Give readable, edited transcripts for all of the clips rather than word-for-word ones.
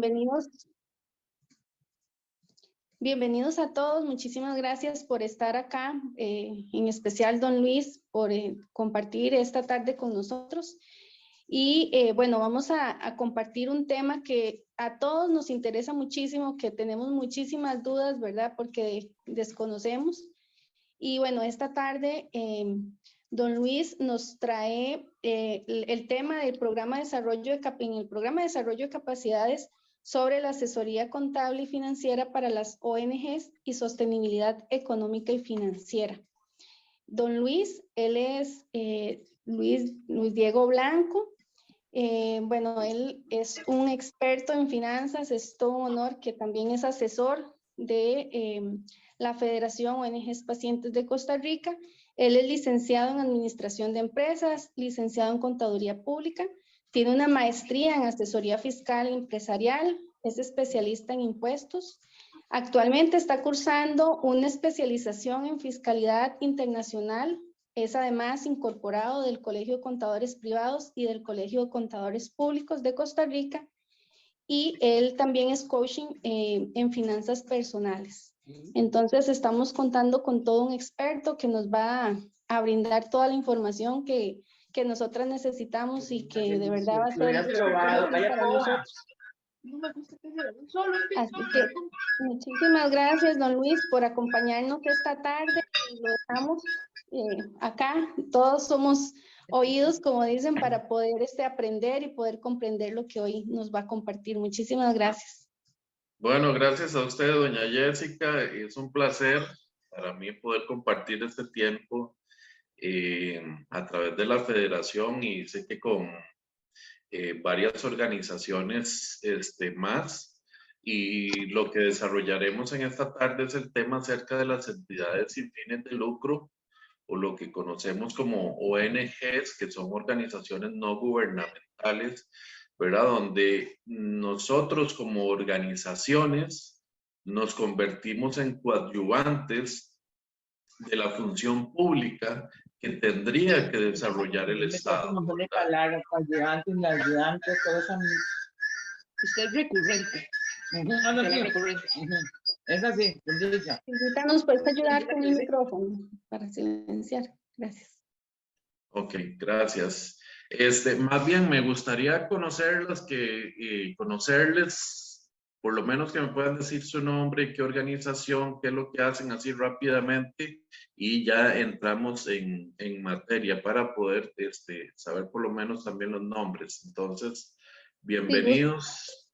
bienvenidos. Bienvenidos a todos, muchísimas gracias por estar acá, en especial don Luis, por compartir esta tarde con nosotros. Y bueno, vamos a compartir un tema que a todos nos interesa muchísimo, que tenemos muchísimas dudas, ¿verdad? Porque desconocemos. Y bueno, esta tarde don Luis nos trae el tema del programa de desarrollo en el programa de desarrollo de capacidades sobre la asesoría contable y financiera para las ONGs y sostenibilidad económica y financiera. Don Luis, él es Luis Diego Blanco. Bueno, él es un experto en finanzas, es todo un honor que también es asesor de la Federación ONGs Pacientes de Costa Rica. Él es licenciado en Administración de Empresas, licenciado en Contaduría Pública, tiene una maestría en Asesoría Fiscal y Empresarial, es especialista en impuestos. Actualmente está cursando una especialización en Fiscalidad Internacional. Es además incorporado del Colegio de Contadores Privados y del Colegio de Contadores Públicos de Costa Rica. Y él también es coaching en finanzas personales. Entonces estamos contando con todo un experto que nos va a brindar toda la información que nosotras necesitamos y que de verdad va a ser para nosotros. Así que muchísimas gracias, don Luis, por acompañarnos esta tarde. Y lo dejamos acá. Todos somos oídos, como dicen, para poder aprender y poder comprender lo que hoy nos va a compartir. Muchísimas gracias. Bueno, gracias a usted, doña Jessica. Es un placer para mí poder compartir este tiempo a través de la federación, y sé que con varias organizaciones más. Y lo que desarrollaremos en esta tarde es el tema acerca de las entidades sin fines de lucro, o lo que conocemos como ONGs, que son organizaciones no gubernamentales, ¿verdad? Donde nosotros como organizaciones nos convertimos en coadyuvantes de la función pública que tendría que desarrollar el Estado. Usted es recurrente. Es así. Silvita, ¿nos puedes ayudar con el micrófono para silenciar? Gracias. Ok, gracias. Más bien me gustaría conocerles, por lo menos que me puedan decir su nombre, qué organización, qué es lo que hacen, así rápidamente, y ya entramos en materia para poder saber por lo menos también los nombres. Entonces, bienvenidos.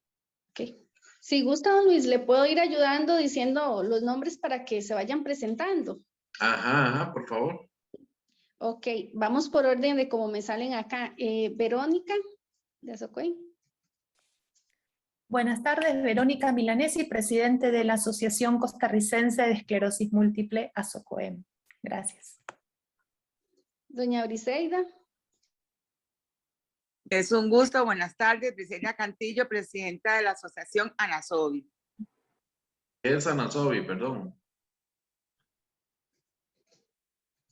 Okay. Si gusta, don Luis, le puedo ir ayudando diciendo los nombres para que se vayan presentando. Ajá, por favor. Ok, vamos por orden de cómo me salen acá. Verónica, de Azocoy. Buenas tardes, Verónica Milanesi, presidente de la Asociación Costarricense de Esclerosis Múltiple, ASOCOEM. Gracias. Doña Briseida. Es un gusto, buenas tardes, Briseida Cantillo, presidenta de la Asociación ANASOBI. ¿Qué es ANASOBI? Perdón.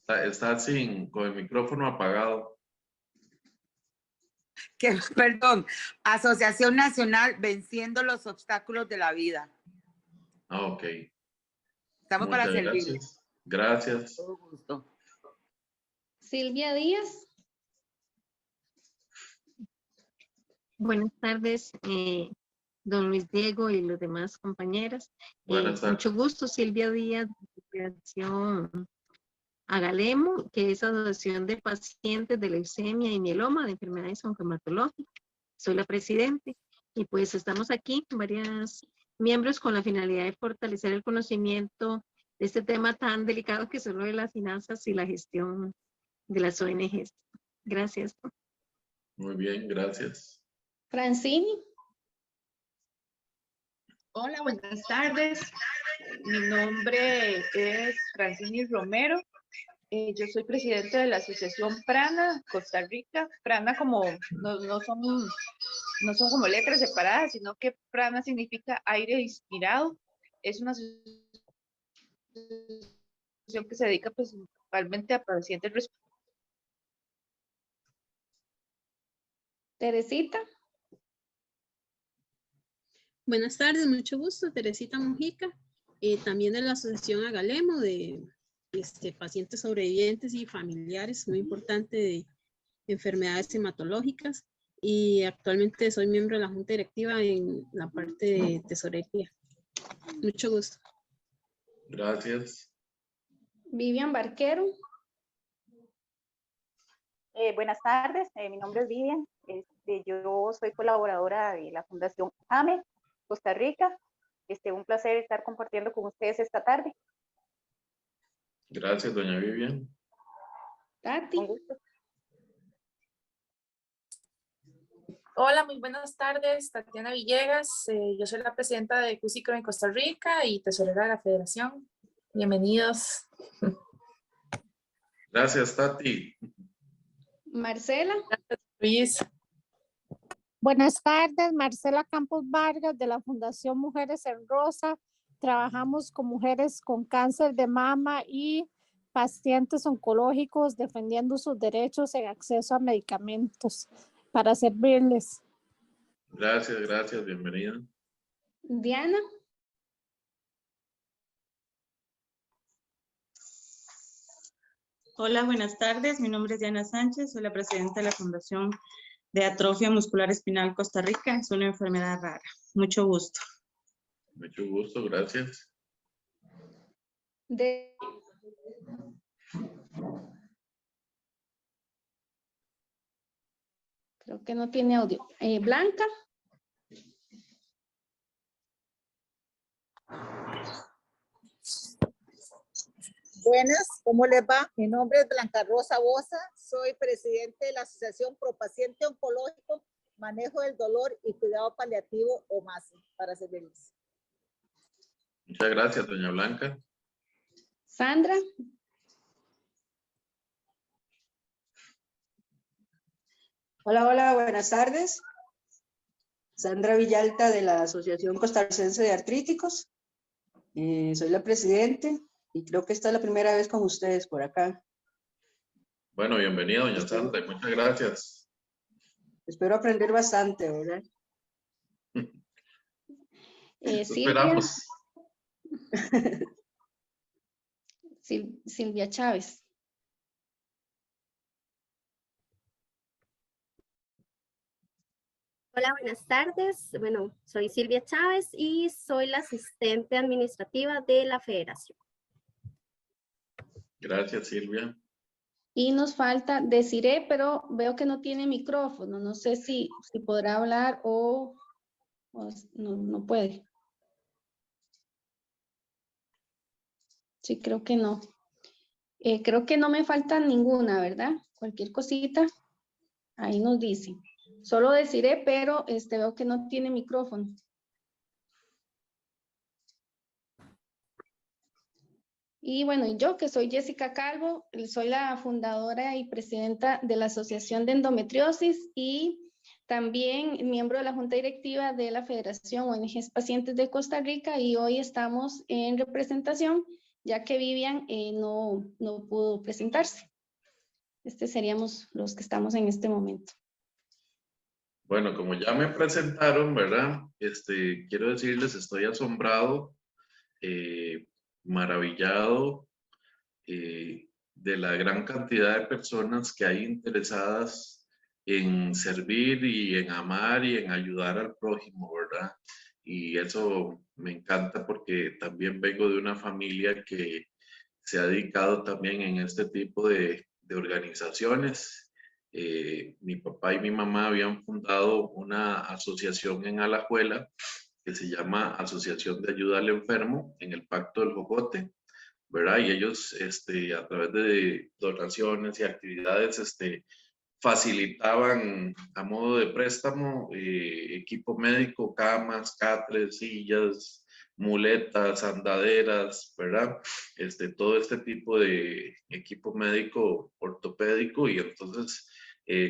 Está con el micrófono apagado. Perdón, Asociación Nacional Venciendo los Obstáculos de la Vida. Ah, ok. Estamos Muchas para servir. Gracias. Todo gusto. Silvia Díaz. Buenas tardes, don Luis Diego y los demás compañeras. Buenas tardes. Mucho gusto, Silvia Díaz, de Asociación Agalemo, que es Asociación de Pacientes de Leucemia y Mieloma, de enfermedades oncohematológicas. Soy la presidente y pues estamos aquí, varios miembros, con la finalidad de fortalecer el conocimiento de este tema tan delicado que son lo de las finanzas y la gestión de las ONGs. Gracias. Muy bien, gracias. Francini. Hola, buenas tardes. Mi nombre es Francini Romero. Yo soy presidente de la Asociación Prana Costa Rica. Prana no son como letras separadas, sino que Prana significa aire inspirado. Es una asociación que se dedica principalmente a pacientes respiratorios. Teresita. Buenas tardes, mucho gusto, Teresita Mujica, también de la Asociación Agalemo de pacientes sobrevivientes y familiares, muy importante de enfermedades hematológicas, y actualmente soy miembro de la Junta Directiva en la parte de tesorería. Mucho gusto. Gracias. Vivian Barquero. Buenas tardes, mi nombre es Vivian. Yo soy colaboradora de la Fundación AME, Costa Rica. Un placer estar compartiendo con ustedes esta tarde. Gracias, doña Vivian. Tati. Con gusto. Hola, muy buenas tardes, Tatiana Villegas. Yo soy la presidenta de CUSICRO en Costa Rica y tesorera de la Federación. Bienvenidos. Gracias, Tati. Marcela. Gracias, Luis. Buenas tardes, Marcela Campos Vargas de la Fundación Mujeres en Rosa. Trabajamos con mujeres con cáncer de mama y pacientes oncológicos defendiendo sus derechos en acceso a medicamentos para servirles. Gracias, gracias, bienvenida. Diana. Hola, buenas tardes. Mi nombre es Diana Sánchez. Soy la presidenta de la Fundación de Atrofia Muscular Espinal Costa Rica. Es una enfermedad rara. Mucho gusto. Mucho gusto, gracias. Creo que no tiene audio. Blanca. Buenas, ¿cómo les va? Mi nombre es Blanca Rosa Bosa, soy presidente de la Asociación Pro Paciente Oncológico, Manejo del Dolor y Cuidado Paliativo o MASE, para servirles. Muchas gracias, doña Blanca. Sandra. Hola, hola, buenas tardes. Sandra Villalta de la Asociación Costarricense de Artríticos. Soy la presidente y creo que esta es la primera vez con ustedes por acá. Bueno, bienvenida, doña Sandra, y muchas gracias. Espero aprender bastante, ¿verdad? Esperamos. Silvia Chávez. Hola, buenas tardes. Bueno, soy Silvia Chávez y soy la asistente administrativa de la Federación. Gracias, Silvia. Y nos falta Desiree, pero veo que no tiene micrófono. No sé si podrá hablar o no puede. Sí, creo que no. Creo que no me falta ninguna, ¿verdad? Cualquier cosita, ahí nos dice. Solo Desiree, pero veo que no tiene micrófono. Y bueno, yo que soy Jessica Calvo, soy la fundadora y presidenta de la Asociación de Endometriosis y también miembro de la Junta Directiva de la Federación ONGs Pacientes de Costa Rica, y hoy estamos en representación ya que Vivian no pudo presentarse. Seríamos los que estamos en este momento. Bueno, como ya me presentaron, ¿verdad? Quiero decirles, estoy asombrado, maravillado de la gran cantidad de personas que hay interesadas en servir y en amar y en ayudar al prójimo, ¿verdad? Y eso me encanta porque también vengo de una familia que se ha dedicado también en este tipo de organizaciones. Mi papá y mi mamá habían fundado una asociación en Alajuela que se llama Asociación de Ayuda al Enfermo en el Pacto del Jocote, ¿verdad? Y ellos a través de donaciones y actividades facilitaban a modo de préstamo equipo médico, camas, catres, sillas, muletas, andaderas, ¿verdad? Todo este tipo de equipo médico ortopédico, y entonces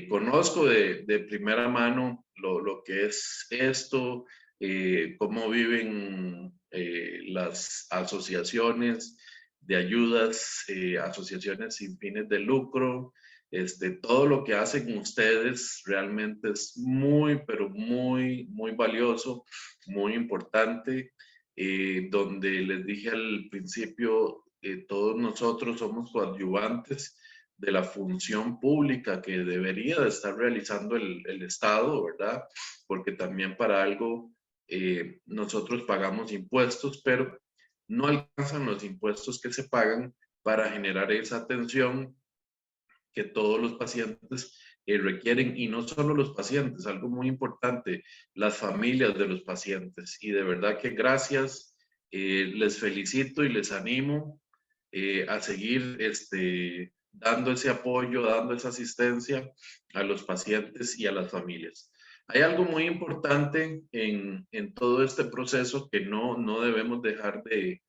conozco de primera mano lo que es esto, cómo viven las asociaciones de ayudas, asociaciones sin fines de lucro, Todo lo que hacen ustedes realmente es muy, pero muy valioso, muy importante. Donde les dije al principio, todos nosotros somos coadyuvantes de la función pública que debería de estar realizando el Estado, ¿verdad? Porque también para algo nosotros pagamos impuestos, pero no alcanzan los impuestos que se pagan para generar esa atención que todos los pacientes requieren, y no solo los pacientes, algo muy importante, las familias de los pacientes. Y de verdad que gracias, les felicito y les animo a seguir dando ese apoyo, dando esa asistencia a los pacientes y a las familias. Hay algo muy importante en todo este proceso que no debemos dejar de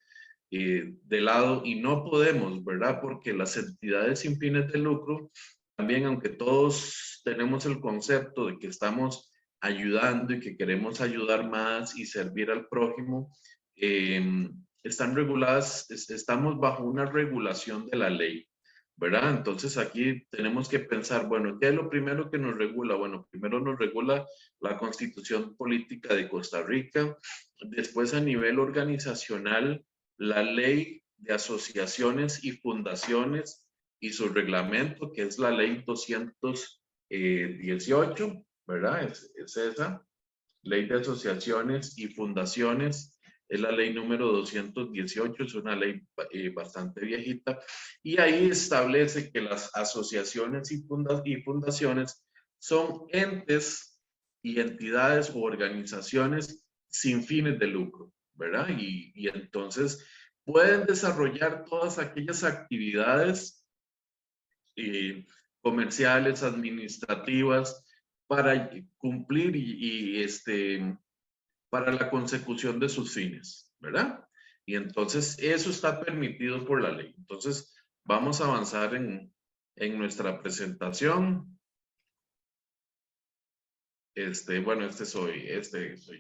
lado, y no podemos, ¿verdad? Porque las entidades sin fines de lucro, también aunque todos tenemos el concepto de que estamos ayudando y que queremos ayudar más y servir al prójimo, están reguladas, estamos bajo una regulación de la ley, ¿verdad? Entonces aquí tenemos que pensar, bueno, ¿qué es lo primero que nos regula? Bueno, primero nos regula la Constitución Política de Costa Rica, después a nivel organizacional, la Ley de Asociaciones y Fundaciones y su reglamento, que es la Ley 218, ¿verdad? Es esa. Ley de Asociaciones y Fundaciones es la ley número 218, es una ley bastante viejita, y ahí establece que las asociaciones y fundaciones son entes y entidades o organizaciones sin fines de lucro, ¿verdad? Y entonces pueden desarrollar todas aquellas actividades comerciales, administrativas, para cumplir para la consecución de sus fines, ¿verdad? Y entonces eso está permitido por la ley. Entonces vamos a avanzar en nuestra presentación. Bueno, este soy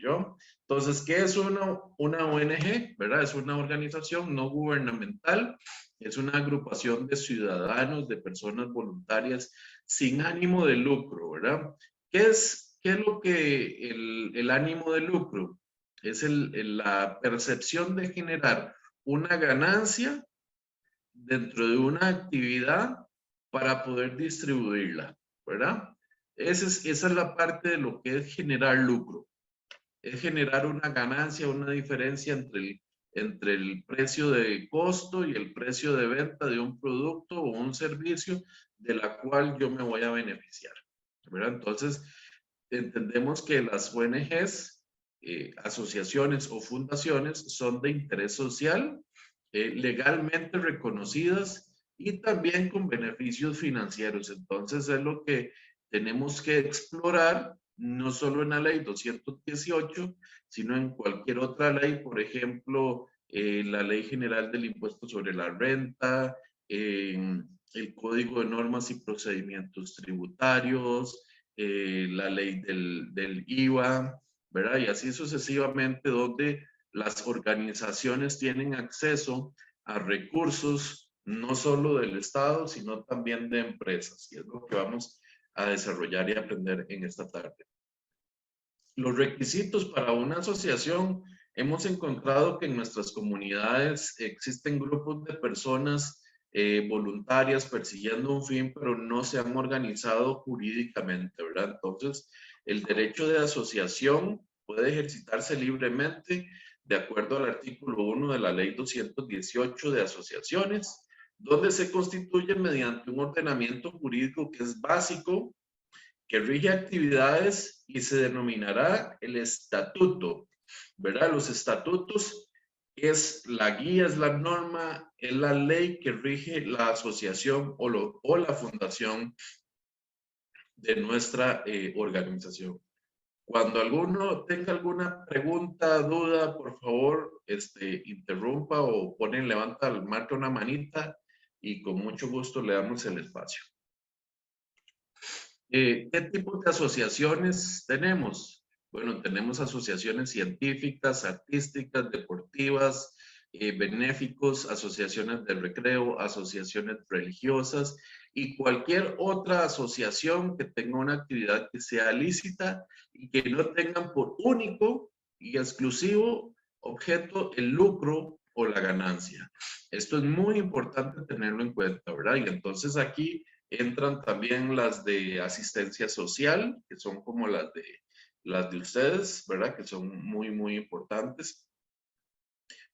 yo. Entonces, ¿qué es una ONG? ¿Verdad? Es una organización no gubernamental, es una agrupación de ciudadanos, de personas voluntarias sin ánimo de lucro, ¿verdad? ¿Qué es lo que el ánimo de lucro? Es la percepción de generar una ganancia dentro de una actividad para poder distribuirla, ¿verdad? Esa es la parte de lo que es generar lucro. Es generar una ganancia, una diferencia entre el precio de costo y el precio de venta de un producto o un servicio de la cual yo me voy a beneficiar, ¿verdad? Entonces, entendemos que las ONGs, asociaciones o fundaciones, son de interés social, legalmente reconocidas y también con beneficios financieros. Entonces, es lo que tenemos que explorar, no solo en la ley 218, sino en cualquier otra ley, por ejemplo, la Ley General del Impuesto sobre la Renta, el Código de Normas y Procedimientos Tributarios, la ley del IVA, ¿verdad? Y así sucesivamente, donde las organizaciones tienen acceso a recursos no solo del Estado, sino también de empresas. Y es lo que vamos a desarrollar y aprender en esta tarde. Los requisitos para una asociación: hemos encontrado que en nuestras comunidades existen grupos de personas voluntarias persiguiendo un fin, pero no se han organizado jurídicamente, ¿verdad? Entonces, el derecho de asociación puede ejercitarse libremente de acuerdo al artículo 1 de la Ley 218 de asociaciones, donde se constituye mediante un ordenamiento jurídico que es básico, que rige actividades, y se denominará el estatuto, ¿verdad? Los estatutos es la guía, es la norma, es la ley que rige la asociación o la fundación de nuestra organización. Cuando alguno tenga alguna pregunta, duda, por favor, interrumpa o marca una manita y con mucho gusto le damos el espacio. ¿Qué tipo de asociaciones tenemos? Bueno, tenemos asociaciones científicas, artísticas, deportivas, benéficos, asociaciones de recreo, asociaciones religiosas y cualquier otra asociación que tenga una actividad que sea lícita y que no tengan por único y exclusivo objeto el lucro o la ganancia. Esto es muy importante tenerlo en cuenta, ¿verdad? Y entonces aquí entran también las de asistencia social, que son como las de ustedes, ¿verdad? Que son muy, muy importantes.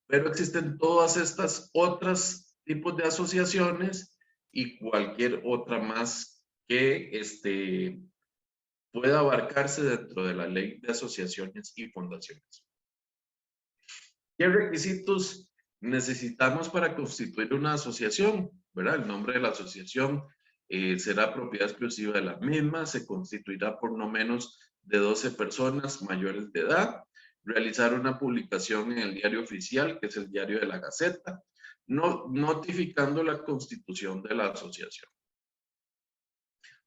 Pero existen todas estas otras tipos de asociaciones y cualquier otra más que pueda abarcarse dentro de la ley de asociaciones y fundaciones. ¿Qué requisitos necesitamos para constituir una asociación? ¿Verdad? El nombre de la asociación será propiedad exclusiva de la misma, se constituirá por no menos de 12 personas mayores de edad, realizar una publicación en el diario oficial, que es el diario de la Gaceta, notificando la constitución de la asociación.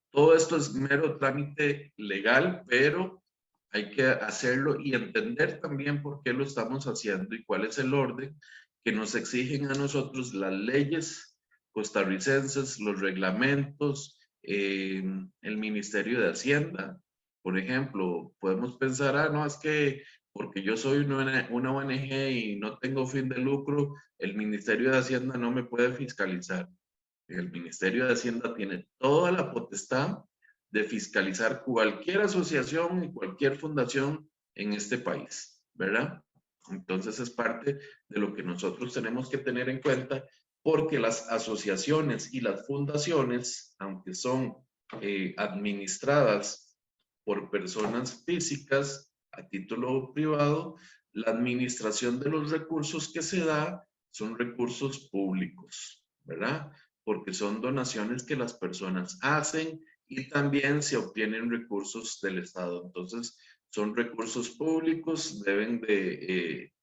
Todo esto es mero trámite legal, pero hay que hacerlo y entender también por qué lo estamos haciendo y cuál es el orden que nos exigen a nosotros las leyes costarricenses, los reglamentos, el Ministerio de Hacienda. Por ejemplo, podemos pensar, no, es que porque yo soy una ONG y no tengo fin de lucro, el Ministerio de Hacienda no me puede fiscalizar. El Ministerio de Hacienda tiene toda la potestad de fiscalizar cualquier asociación y cualquier fundación en este país, ¿verdad? Entonces es parte de lo que nosotros tenemos que tener en cuenta, porque las asociaciones y las fundaciones, aunque son administradas por personas físicas a título privado, la administración de los recursos que se da son recursos públicos, ¿verdad? Porque son donaciones que las personas hacen y también se obtienen recursos del Estado. Entonces, son recursos públicos, deben de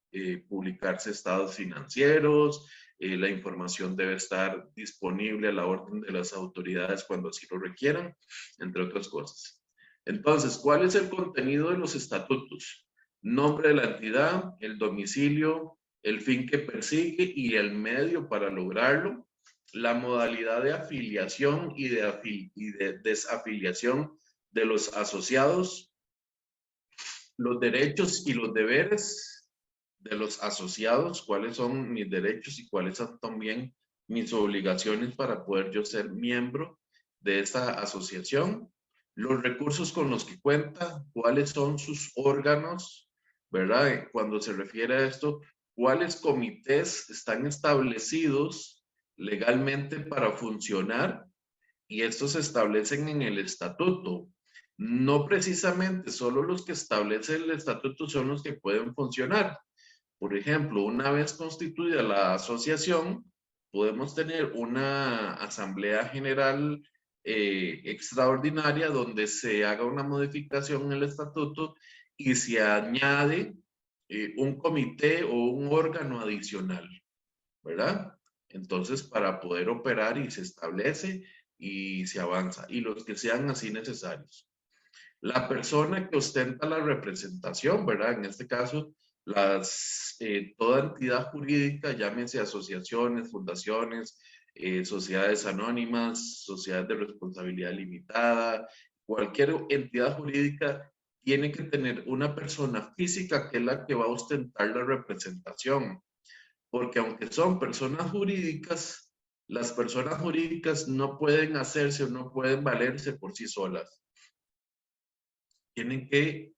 publicarse estados financieros, la información debe estar disponible a la orden de las autoridades cuando así lo requieran, entre otras cosas. Entonces, ¿cuál es el contenido de los estatutos? Nombre de la entidad, el domicilio, el fin que persigue y el medio para lograrlo, la modalidad de afiliación y de desafiliación de los asociados, los derechos y los deberes de los asociados, cuáles son mis derechos y cuáles son también mis obligaciones para poder yo ser miembro de esta asociación, los recursos con los que cuenta, cuáles son sus órganos, ¿verdad? Cuando se refiere a esto, cuáles comités están establecidos legalmente para funcionar, y estos se establecen en el estatuto. No precisamente solo los que establece el estatuto son los que pueden funcionar. Por ejemplo, una vez constituida la asociación, podemos tener una asamblea general extraordinaria donde se haga una modificación en el estatuto y se añade un comité o un órgano adicional, ¿verdad? Entonces, para poder operar y se establece y se avanza, y los que sean así necesarios. La persona que ostenta la representación, ¿verdad? En este caso, toda entidad jurídica, llámese asociaciones, fundaciones, sociedades anónimas, sociedades de responsabilidad limitada, cualquier entidad jurídica tiene que tener una persona física que es la que va a ostentar la representación. Porque aunque son personas jurídicas, las personas jurídicas no pueden hacerse o no pueden valerse por sí solas. Tienen que,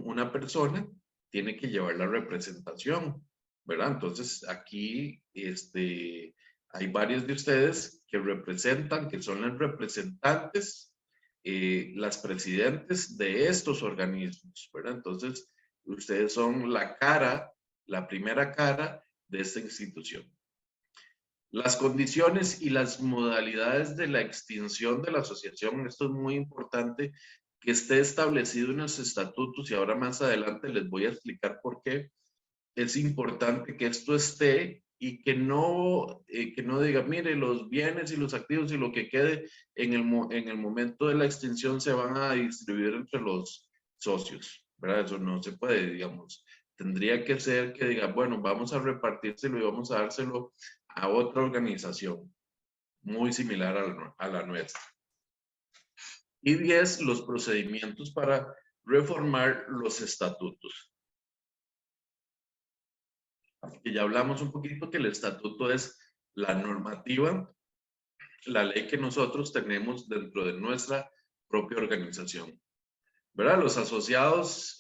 una persona, tiene que llevar la representación, ¿verdad? Entonces aquí hay varios de ustedes que representan, que son los representantes, las presidentes de estos organismos, ¿verdad? Entonces ustedes son la cara, la primera cara de esta institución. Las condiciones y las modalidades de la extinción de la asociación, esto es muy importante que esté establecido en los estatutos, y ahora más adelante les voy a explicar por qué es importante que esto esté y que no diga, mire, los bienes y los activos y lo que quede en el momento de la extinción se van a distribuir entre los socios, ¿verdad? Eso no se puede, digamos. Tendría que ser que diga, bueno, vamos a repartírselo y vamos a dárselo a otra organización muy similar a la nuestra. Y 10, los procedimientos para reformar los estatutos. Que ya hablamos un poquito que el estatuto es la normativa, la ley que nosotros tenemos dentro de nuestra propia organización. ¿Verdad? Los asociados,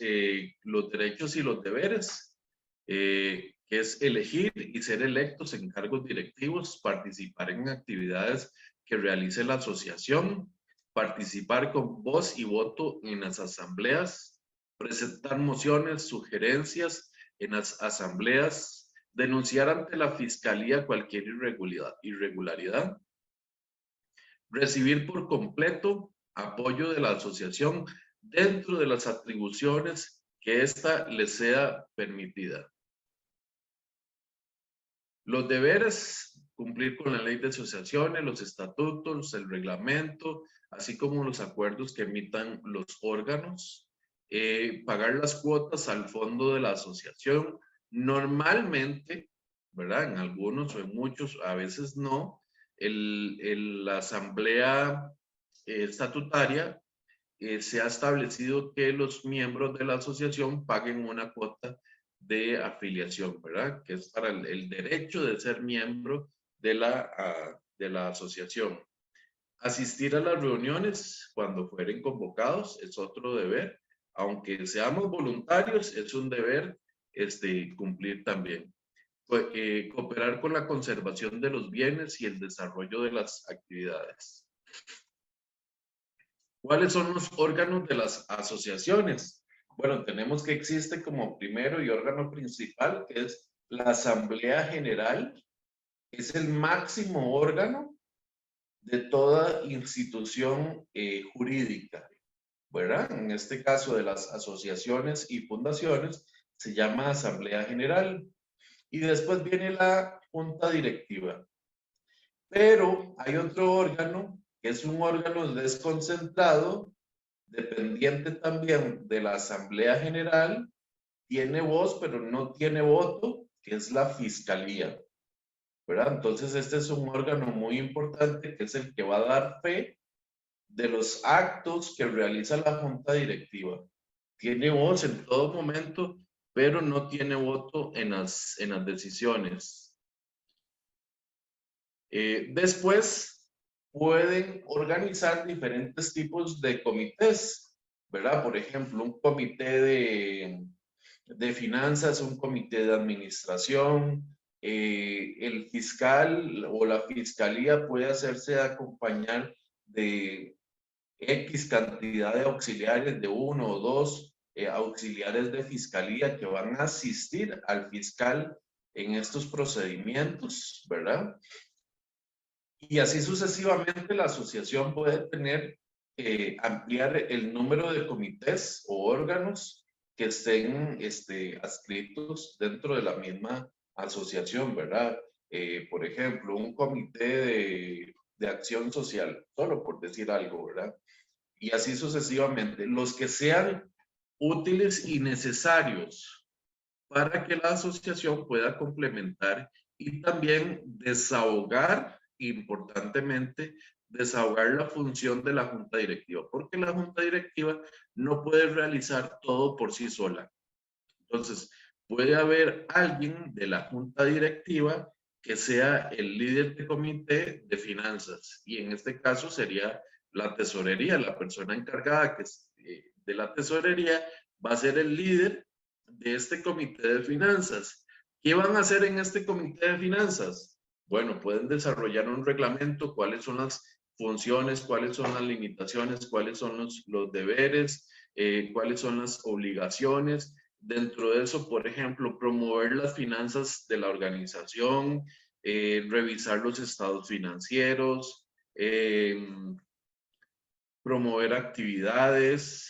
los derechos y los deberes, que es elegir y ser electos en cargos directivos, participar en actividades que realice la asociación, participar con voz y voto en las asambleas, presentar mociones, sugerencias en las asambleas, denunciar ante la fiscalía cualquier irregularidad, recibir por completo apoyo de la asociación dentro de las atribuciones que ésta les sea permitida. Los deberes: cumplir con la ley de asociaciones, los estatutos, el reglamento, así como los acuerdos que emitan los órganos, pagar las cuotas al fondo de la asociación. Normalmente, ¿verdad? En algunos o en muchos, a veces no, la asamblea estatutaria se ha establecido que los miembros de la asociación paguen una cuota de afiliación, ¿verdad? Que es para el derecho de ser miembro de la asociación. Asistir a las reuniones cuando fueren convocados es otro deber. Aunque seamos voluntarios, es un deber cumplir también. Cooperar con la conservación de los bienes y el desarrollo de las actividades. ¿Cuáles son los órganos de las asociaciones? Bueno, tenemos que existe como primero y órgano principal, que es la Asamblea General. Es el máximo órgano de toda institución jurídica, ¿verdad? En este caso de las asociaciones y fundaciones, se llama Asamblea General. Y después viene la Junta Directiva. Pero hay otro órgano, que es un órgano desconcentrado, dependiente también de la Asamblea General, tiene voz pero no tiene voto, que es la Fiscalía, ¿verdad? Entonces este es un órgano muy importante que es el que va a dar fe de los actos que realiza la Junta Directiva. Tiene voz en todo momento, pero no tiene voto en las decisiones. Después pueden organizar diferentes tipos de comités, ¿verdad? Por ejemplo, un comité de finanzas, un comité de administración, el fiscal o la fiscalía puede hacerse acompañar de X cantidad de auxiliares, de 1 o 2 auxiliares de fiscalía que van a asistir al fiscal en estos procedimientos, ¿verdad? Y así sucesivamente la asociación puede tener, ampliar el número de comités o órganos que estén adscritos dentro de la misma asociación, ¿verdad? Por ejemplo, un comité de acción social, solo por decir algo, ¿verdad? Y así sucesivamente. Los que sean útiles y necesarios para que la asociación pueda complementar y también desahogar, importantemente, desahogar la función de la Junta Directiva, porque la Junta Directiva no puede realizar todo por sí sola. Entonces, puede haber alguien de la Junta Directiva que sea el líder de comité de finanzas, y en este caso sería la tesorería, la persona encargada de la tesorería va a ser el líder de este comité de finanzas. ¿Qué van a hacer en este comité de finanzas? Bueno, pueden desarrollar un reglamento, cuáles son las funciones, cuáles son las limitaciones, cuáles son los deberes, cuáles son las obligaciones. Dentro de eso, por ejemplo, promover las finanzas de la organización, revisar los estados financieros, promover actividades,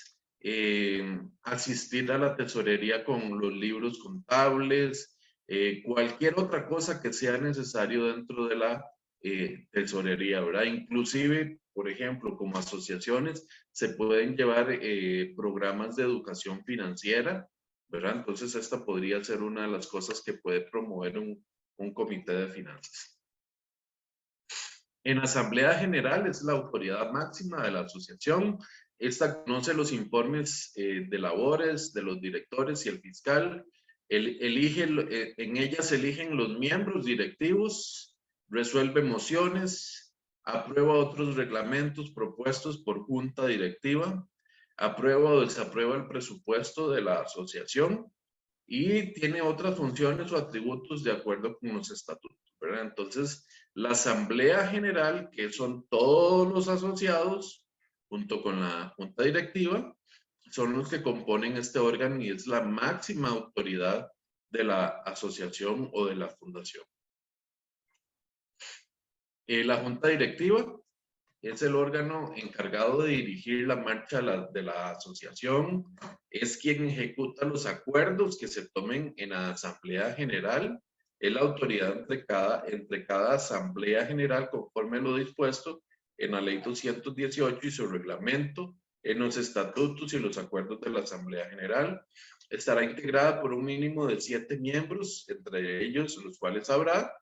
asistir a la tesorería con los libros contables, cualquier otra cosa que sea necesario dentro de la tesorería, ¿verdad? Inclusive, por ejemplo, como asociaciones, se pueden llevar programas de educación financiera, ¿verdad? Entonces, esta podría ser una de las cosas que puede promover un comité de finanzas. En Asamblea General es la autoridad máxima de la asociación. Esta conoce los informes de labores de los directores y el fiscal. En ellas se eligen los miembros directivos, resuelve mociones, aprueba otros reglamentos propuestos por junta directiva, aprueba o desaprueba el presupuesto de la asociación y tiene otras funciones o atributos de acuerdo con los estatutos, ¿verdad? Entonces, la Asamblea General, que son todos los asociados, junto con la Junta Directiva, son los que componen este órgano y es la máxima autoridad de la asociación o de la fundación. La Junta Directiva es el órgano encargado de dirigir la marcha de la asociación, es quien ejecuta los acuerdos que se tomen en la Asamblea General, es la autoridad entre cada Asamblea General conforme a lo dispuesto en la Ley 218 y su reglamento, en los estatutos y los acuerdos de la Asamblea General. Estará integrada por un mínimo de 7 miembros, entre ellos los cuales habrá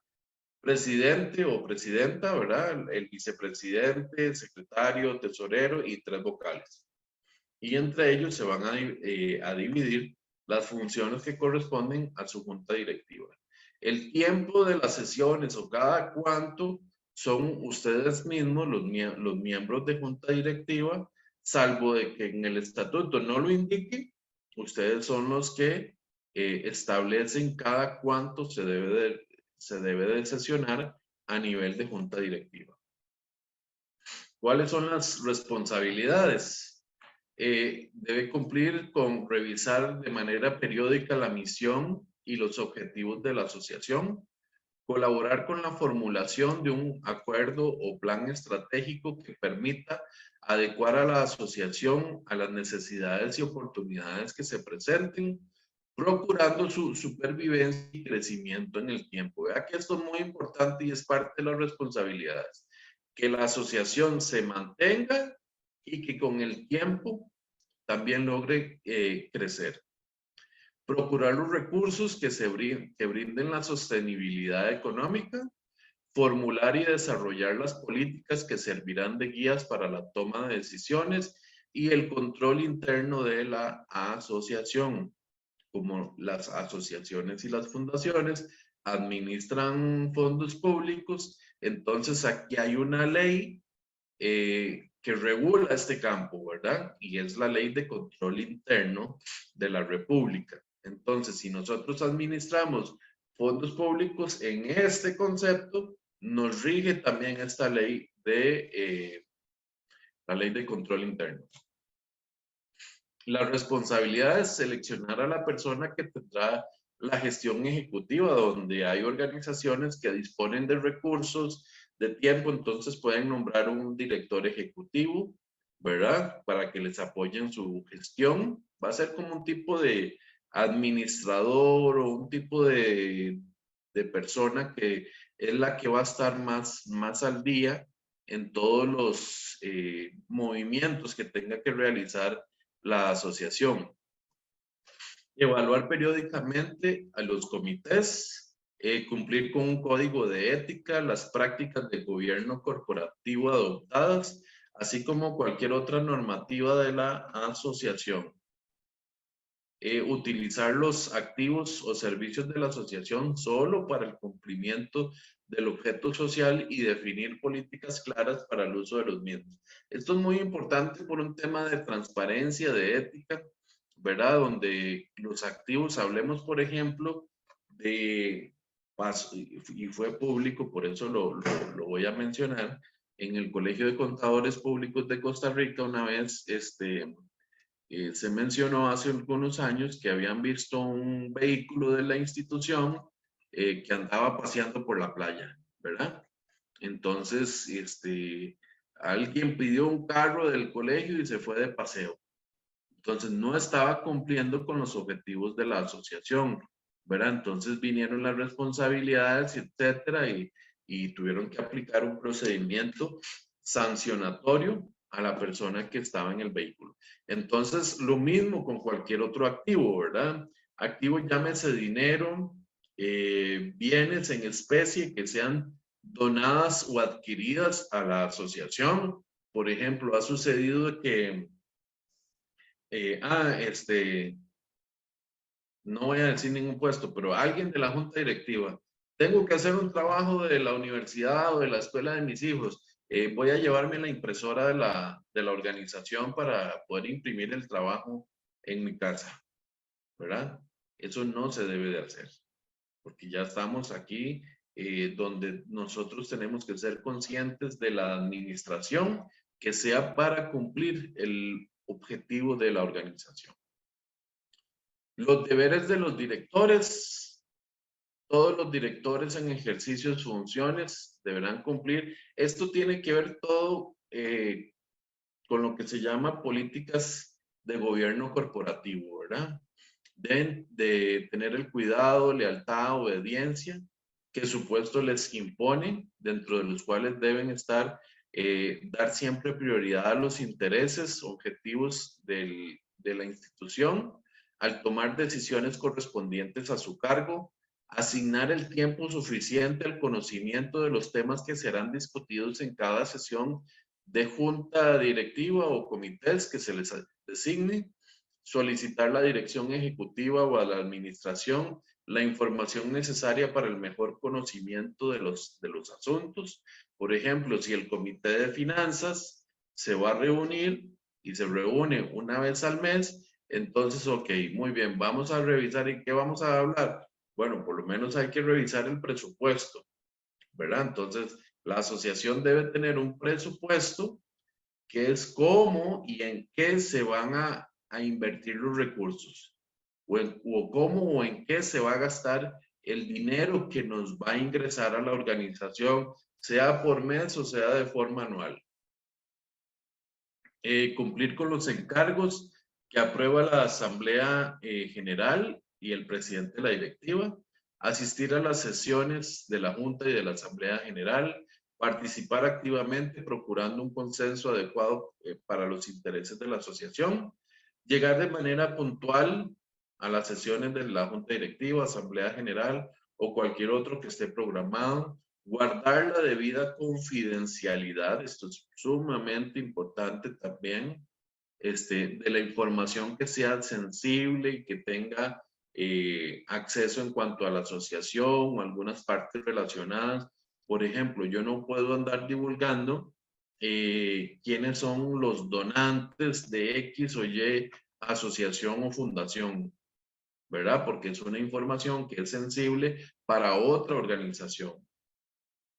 presidente o presidenta, ¿verdad? El vicepresidente, secretario, tesorero y 3 vocales. Y entre ellos se van a dividir las funciones que corresponden a su junta directiva. El tiempo de las sesiones o cada cuánto son ustedes mismos, los miembros de junta directiva, salvo de que en el estatuto no lo indique, ustedes son los que establecen cada cuánto se debe de sesionar a nivel de junta directiva. ¿Cuáles son las responsabilidades? Debe cumplir con revisar de manera periódica la misión y los objetivos de la asociación, colaborar con la formulación de un acuerdo o plan estratégico que permita adecuar a la asociación a las necesidades y oportunidades que se presenten, procurando su supervivencia y crecimiento en el tiempo. Vea que esto es muy importante y es parte de las responsabilidades. Que la asociación se mantenga y que con el tiempo también logre crecer. Procurar los recursos que brinden la sostenibilidad económica, formular y desarrollar las políticas que servirán de guías para la toma de decisiones y el control interno de la asociación. Como las asociaciones y las fundaciones administran fondos públicos, entonces aquí hay una ley que regula este campo, ¿verdad? Y es la Ley de Control Interno de la República. Entonces, si nosotros administramos fondos públicos en este concepto, nos rige también esta ley de la Ley de Control Interno. La responsabilidad es seleccionar a la persona que tendrá la gestión ejecutiva, donde hay organizaciones que disponen de recursos, de tiempo, entonces pueden nombrar un director ejecutivo, ¿verdad? Para que les apoyen su gestión. Va a ser como un tipo de administrador o un tipo de persona que es la que va a estar más al día en todos los movimientos que tenga que realizar la asociación. Evaluar periódicamente a los comités, cumplir con un código de ética, las prácticas de gobierno corporativo adoptadas, así como cualquier otra normativa de la asociación. Utilizar los activos o servicios de la asociación solo para el cumplimiento del objeto social y definir políticas claras para el uso de los mismos. Esto es muy importante por un tema de transparencia, de ética, ¿verdad? Donde los activos, hablemos por ejemplo de, y fue público, por eso lo voy a mencionar, en el Colegio de Contadores Públicos de Costa Rica una vez se mencionó hace algunos años que habían visto un vehículo de la institución que andaba paseando por la playa, ¿verdad? Entonces, alguien pidió un carro del colegio y se fue de paseo. Entonces, no estaba cumpliendo con los objetivos de la asociación, ¿verdad? Entonces, vinieron las responsabilidades, etcétera, y tuvieron que aplicar un procedimiento sancionatorio a la persona que estaba en el vehículo. Entonces, lo mismo con cualquier otro activo, ¿verdad? Activo, llámese dinero, bienes en especie que sean donadas o adquiridas a la asociación. Por ejemplo, ha sucedido que, no voy a decir ningún puesto, pero alguien de la junta directiva, tengo que hacer un trabajo de la universidad o de la escuela de mis hijos, voy a llevarme la impresora de la organización para poder imprimir el trabajo en mi casa, ¿verdad? Eso no se debe de hacer, porque ya estamos aquí donde nosotros tenemos que ser conscientes de la administración que sea para cumplir el objetivo de la organización. Los deberes de los directores, todos los directores en ejercicio de sus funciones deberán cumplir. Esto tiene que ver todo con lo que se llama políticas de gobierno corporativo, ¿verdad? Deben de tener el cuidado, lealtad, obediencia que su puesto les impone, dentro de los cuales deben estar, dar siempre prioridad a los intereses, objetivos de la institución, al tomar decisiones correspondientes a su cargo, asignar el tiempo suficiente al conocimiento de los temas que serán discutidos en cada sesión de junta directiva o comités que se les designe, solicitar a la dirección ejecutiva o a la administración la información necesaria para el mejor conocimiento de los asuntos. Por ejemplo, si el comité de finanzas se va a reunir y se reúne una vez al mes, entonces, ok, muy bien, vamos a revisar. ¿Y qué vamos a hablar? Bueno, por lo menos hay que revisar el presupuesto, ¿verdad? Entonces, la asociación debe tener un presupuesto que es cómo y en qué se van a invertir los recursos, o cómo o en qué se va a gastar el dinero que nos va a ingresar a la organización, sea por mes o sea de forma anual. Cumplir con los encargos que aprueba la Asamblea General y el presidente de la directiva, asistir a las sesiones de la Junta y de la Asamblea General, participar activamente procurando un consenso adecuado para los intereses de la asociación, llegar de manera puntual a las sesiones de la Junta Directiva, Asamblea General o cualquier otro que esté programado, guardar la debida confidencialidad, esto es sumamente importante también, de la información que sea sensible y que tenga acceso en cuanto a la asociación o algunas partes relacionadas. Por ejemplo, yo no puedo andar divulgando quiénes son los donantes de X o Y asociación o fundación, ¿verdad? Porque es una información que es sensible para otra organización.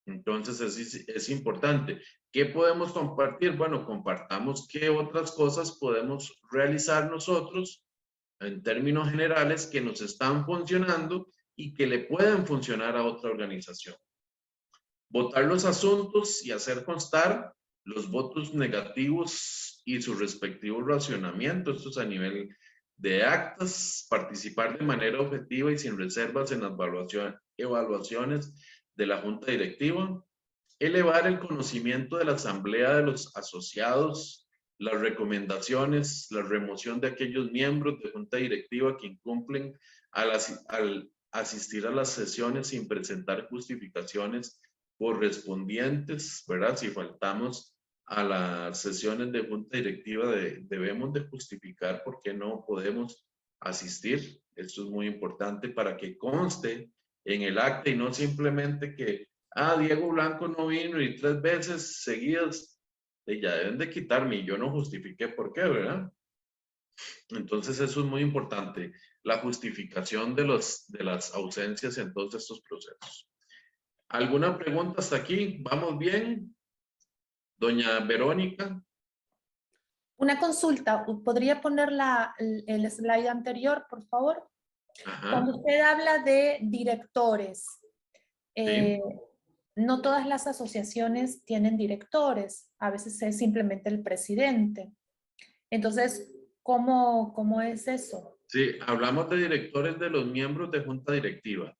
Entonces es importante. ¿Qué podemos compartir? Bueno, compartamos qué otras cosas podemos realizar nosotros en términos generales que nos están funcionando y que le pueden funcionar a otra organización. Votar los asuntos y hacer constar los votos negativos y su respectivo racionamiento. Esto es a nivel de actas. Participar de manera objetiva y sin reservas en las evaluaciones de la Junta Directiva. Elevar el conocimiento de la Asamblea de los asociados, las recomendaciones, la remoción de aquellos miembros de Junta Directiva que incumplen al asistir a las sesiones sin presentar justificaciones correspondientes, ¿verdad? Si faltamos a las sesiones de Junta Directiva debemos de justificar por qué no podemos asistir. Esto es muy importante para que conste en el acta y no simplemente que, Diego Blanco no vino y 3 veces seguidas, ya deben de quitarme y yo no justifiqué por qué, ¿verdad? Entonces eso es muy importante, la justificación de las ausencias en todos estos procesos. ¿Alguna pregunta hasta aquí? ¿Vamos bien? Doña Verónica. Una consulta, ¿podría poner el slide anterior, por favor? Ajá. Cuando usted habla de directores, Sí. no todas las asociaciones tienen directores, a veces es simplemente el presidente. Entonces, ¿cómo es eso? Sí, hablamos de directores de los miembros de junta directiva.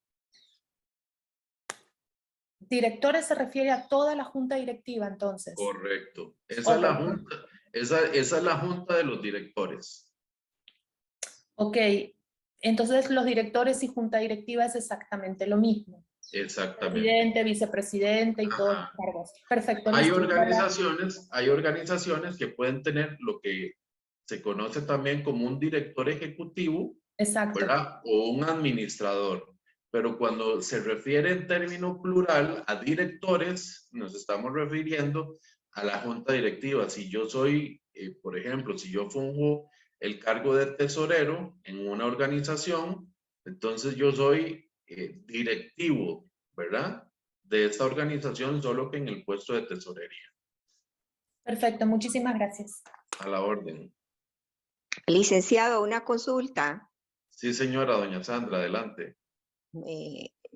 Directores se refiere a toda la junta directiva, entonces. Correcto. Esa es la junta. Esa es la junta de los directores. Ok. Entonces los directores y junta directiva es exactamente lo mismo. Exactamente. Presidente, vicepresidente y todos los cargos. Perfecto. Hay listo. organizaciones que pueden tener lo que se conoce también como un director ejecutivo, Exacto. ¿verdad? O un administrador. Pero cuando se refiere en término plural a directores, nos estamos refiriendo a la junta directiva. Si yo soy, por ejemplo, si yo funjo el cargo de tesorero en una organización, entonces yo soy directivo, ¿verdad? De esta organización, solo que en el puesto de tesorería. Perfecto, muchísimas gracias. A la orden. Licenciado, una consulta. Sí, señora, doña Sandra, adelante.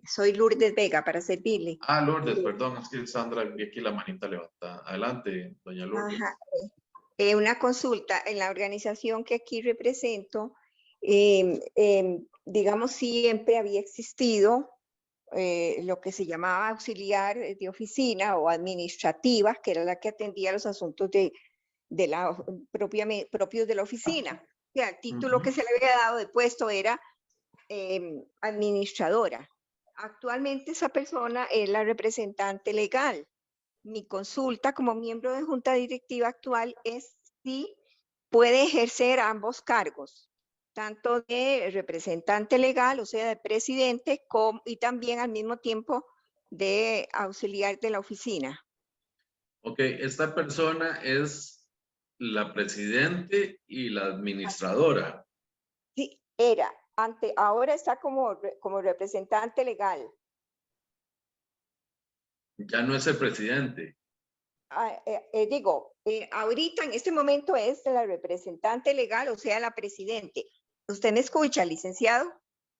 Soy Lourdes Vega, para servirle. Ah, Lourdes, perdón, es que Sandra vi aquí la manita levantada. Adelante, doña Lourdes. Ajá. Una consulta. En la organización que aquí represento, digamos, siempre había existido lo que se llamaba auxiliar de oficina o administrativa, que era la que atendía los asuntos propios de la oficina. O sea, el título que se le había dado de puesto era administradora. Actualmente esa persona es la representante legal. Mi consulta como miembro de junta directiva actual es si puede ejercer ambos cargos, tanto de representante legal, o sea, de presidente, y también al mismo tiempo de auxiliar de la oficina. Ok, esta persona es la presidente y la administradora. Sí, era. Ahora está como representante legal. Ya no es el presidente. Ahorita en este momento es la representante legal, o sea, la presidente. ¿Usted me escucha, licenciado?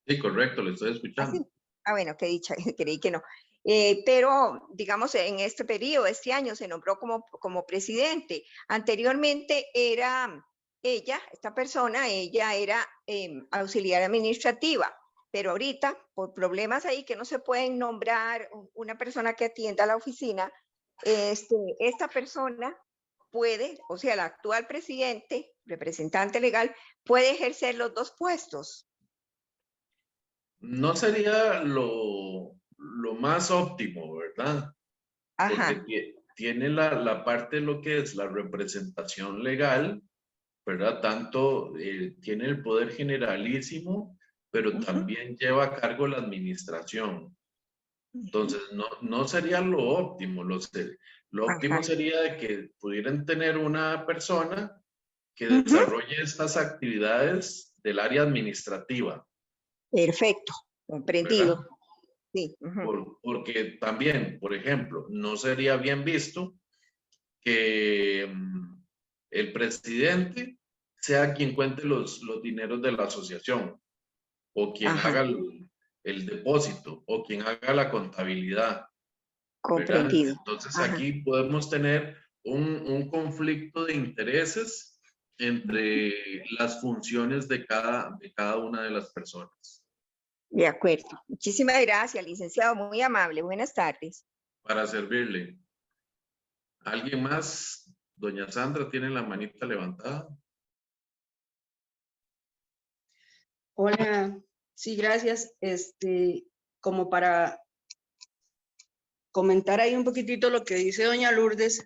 Sí, correcto, le estoy escuchando. Bueno, qué dicha, creí que no. Pero, digamos, en este periodo, este año, se nombró como presidente. Anteriormente era esta persona, ella era auxiliar administrativa, pero ahorita, por problemas ahí que no se pueden nombrar una persona que atienda a la oficina, esta persona puede, o sea, el actual presidente, representante legal, puede ejercer los dos puestos. No sería lo más óptimo, ¿verdad? Ajá. Porque tiene la parte de lo que es la representación legal, ¿verdad? Tanto tiene el poder generalísimo, pero también lleva a cargo la administración. Entonces, no sería lo óptimo. Lo óptimo sería de que pudieran tener una persona que desarrolle estas actividades del área administrativa. Perfecto, comprendido. ¿Verdad? Sí. Porque también, por ejemplo, no sería bien visto que el presidente sea quien cuente los dineros de la asociación o quien haga el depósito o quien haga la contabilidad. Comprendido. Entonces aquí podemos tener un conflicto de intereses entre las funciones de cada una de las personas. De acuerdo. Muchísimas gracias, licenciado. Muy amable. Buenas tardes. Para servirle. ¿Alguien más? Doña Sandra tiene la manita levantada. Hola, sí, gracias. Como para comentar ahí un poquitito lo que dice doña Lourdes,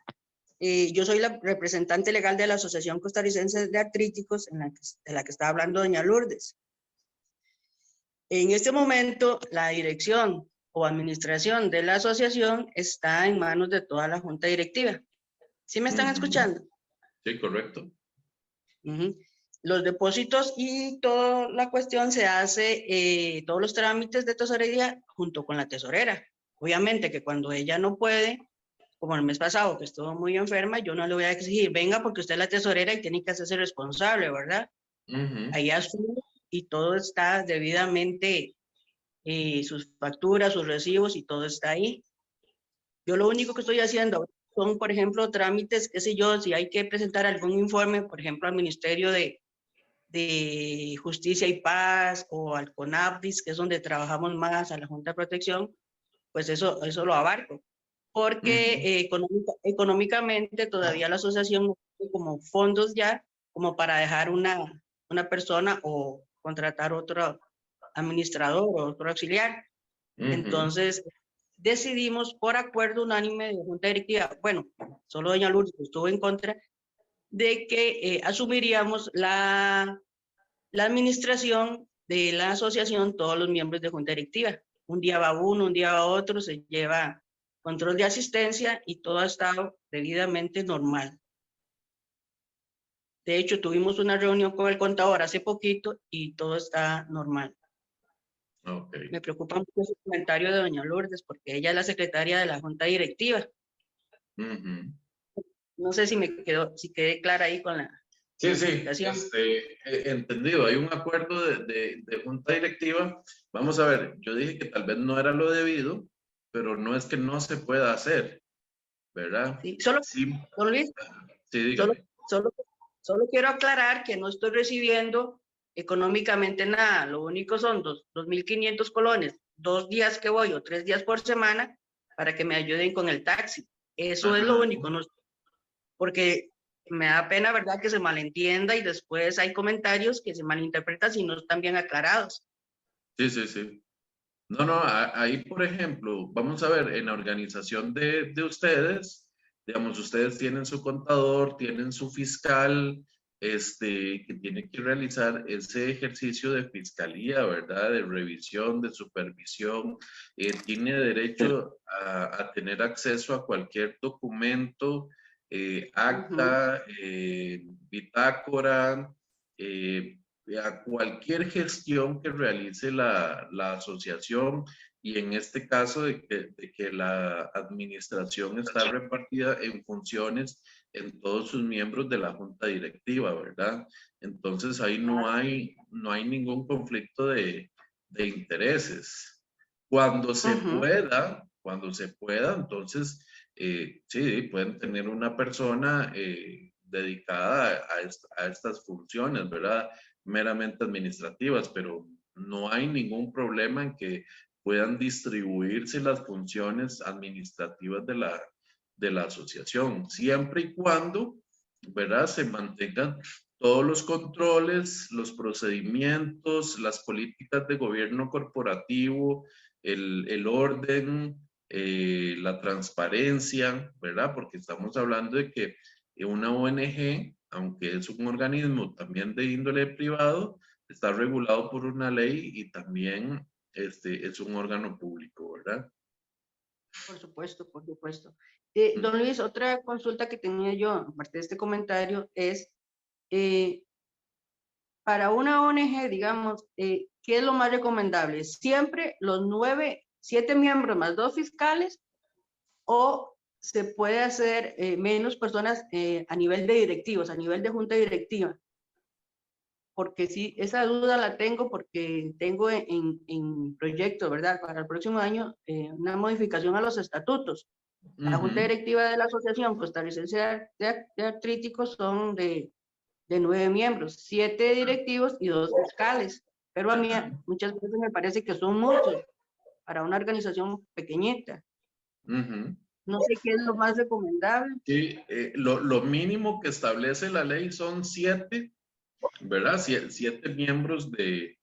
yo soy la representante legal de la Asociación Costarricense de Artríticos, de la que está hablando doña Lourdes. En este momento, la dirección o administración de la asociación está en manos de toda la junta directiva. ¿Sí me están escuchando? Sí, correcto. Los depósitos y toda la cuestión se hace, todos los trámites de tesorería junto con la tesorera. Obviamente que cuando ella no puede, como el mes pasado que estuvo muy enferma, yo no le voy a exigir, venga porque usted es la tesorera y tiene que hacerse responsable, ¿verdad? Ahí asume y todo está debidamente, sus facturas, sus recibos y todo está ahí. Yo lo único que estoy haciendo son, por ejemplo, trámites, qué sé yo, si hay que presentar algún informe, por ejemplo, al Ministerio de Justicia y Paz o al CONAPDIS, que es donde trabajamos más, a la Junta de Protección, pues eso lo abarco. Porque económicamente todavía la asociación no tiene como fondos ya, como para dejar una persona o contratar otro administrador o otro auxiliar. Entonces, decidimos por acuerdo unánime de junta directiva, bueno, solo doña Lourdes estuvo en contra, de que asumiríamos la administración de la asociación, todos los miembros de junta directiva. Un día va uno, un día va otro, se lleva control de asistencia y todo ha estado debidamente normal. De hecho, tuvimos una reunión con el contador hace poquito y todo está normal. Okay. Me preocupa mucho ese comentario de doña Lourdes porque ella es la secretaria de la junta directiva. No sé si quedé clara ahí con la... Sí, entendido. Hay un acuerdo de junta directiva. Vamos a ver, yo dije que tal vez no era lo debido, pero no es que no se pueda hacer, ¿verdad? Sí, solo quiero aclarar que no estoy recibiendo económicamente nada. Lo único son 2.500 colones, 2 días que voy o 3 días por semana para que me ayuden con el taxi. Eso es lo único, no, porque me da pena, ¿verdad?, que se malentienda y después hay comentarios que se malinterpretan si no están bien aclarados. Sí. No, ahí, por ejemplo, vamos a ver, en la organización de ustedes, digamos, ustedes tienen su contador, tienen su fiscal, que tiene que realizar ese ejercicio de fiscalía, ¿verdad?, de revisión, de supervisión, tiene derecho a tener acceso a cualquier documento, acta, bitácora, a cualquier gestión que realice la asociación, y en este caso de que la administración está repartida en funciones en todos sus miembros de la junta directiva, ¿verdad? Entonces ahí no hay ningún conflicto de intereses. Cuando se pueda, entonces sí, pueden tener una persona dedicada a estas funciones, ¿verdad?, meramente administrativas, pero no hay ningún problema en que puedan distribuirse las funciones administrativas de la asociación, siempre y cuando, ¿verdad?, se mantengan todos los controles, los procedimientos, las políticas de gobierno corporativo, el orden, la transparencia, ¿verdad? Porque estamos hablando de que una ONG, aunque es un organismo también de índole privado, está regulado por una ley y también es un órgano público, ¿verdad? Por supuesto. Don Luis, otra consulta que tenía yo, aparte de este comentario, es para una ONG, digamos, ¿qué es lo más recomendable? ¿Siempre los 7 miembros más 2 fiscales, o se puede hacer menos personas a nivel de directivos, a nivel de junta directiva? Porque sí, esa duda la tengo porque tengo en proyecto, ¿verdad?, para el próximo año una modificación a los estatutos. La junta directiva de la Asociación Costarricense de Artríticos son de 9 miembros, 7 directivos y 2 fiscales. Pero a mí muchas veces me parece que son muchos para una organización pequeñita. No sé qué es lo más recomendable. Sí, lo mínimo que establece la ley son 7, ¿verdad? 7 miembros de,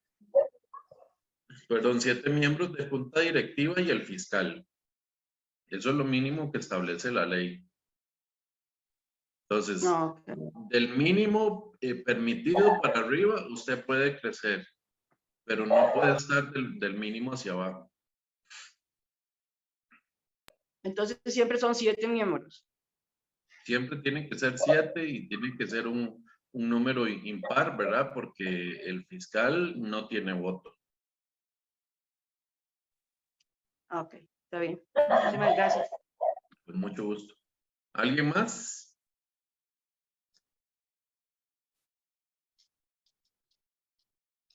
7 miembros de junta directiva y el fiscal. Eso es lo mínimo que establece la ley. Entonces, del mínimo permitido para arriba, usted puede crecer, pero no puede estar del mínimo hacia abajo. Entonces, siempre son 7 miembros. Siempre tienen que ser 7 y tiene que ser un número impar, ¿verdad? Porque el fiscal no tiene voto. Ok, está bien. Muchísimas gracias. Con mucho gusto. ¿Alguien más?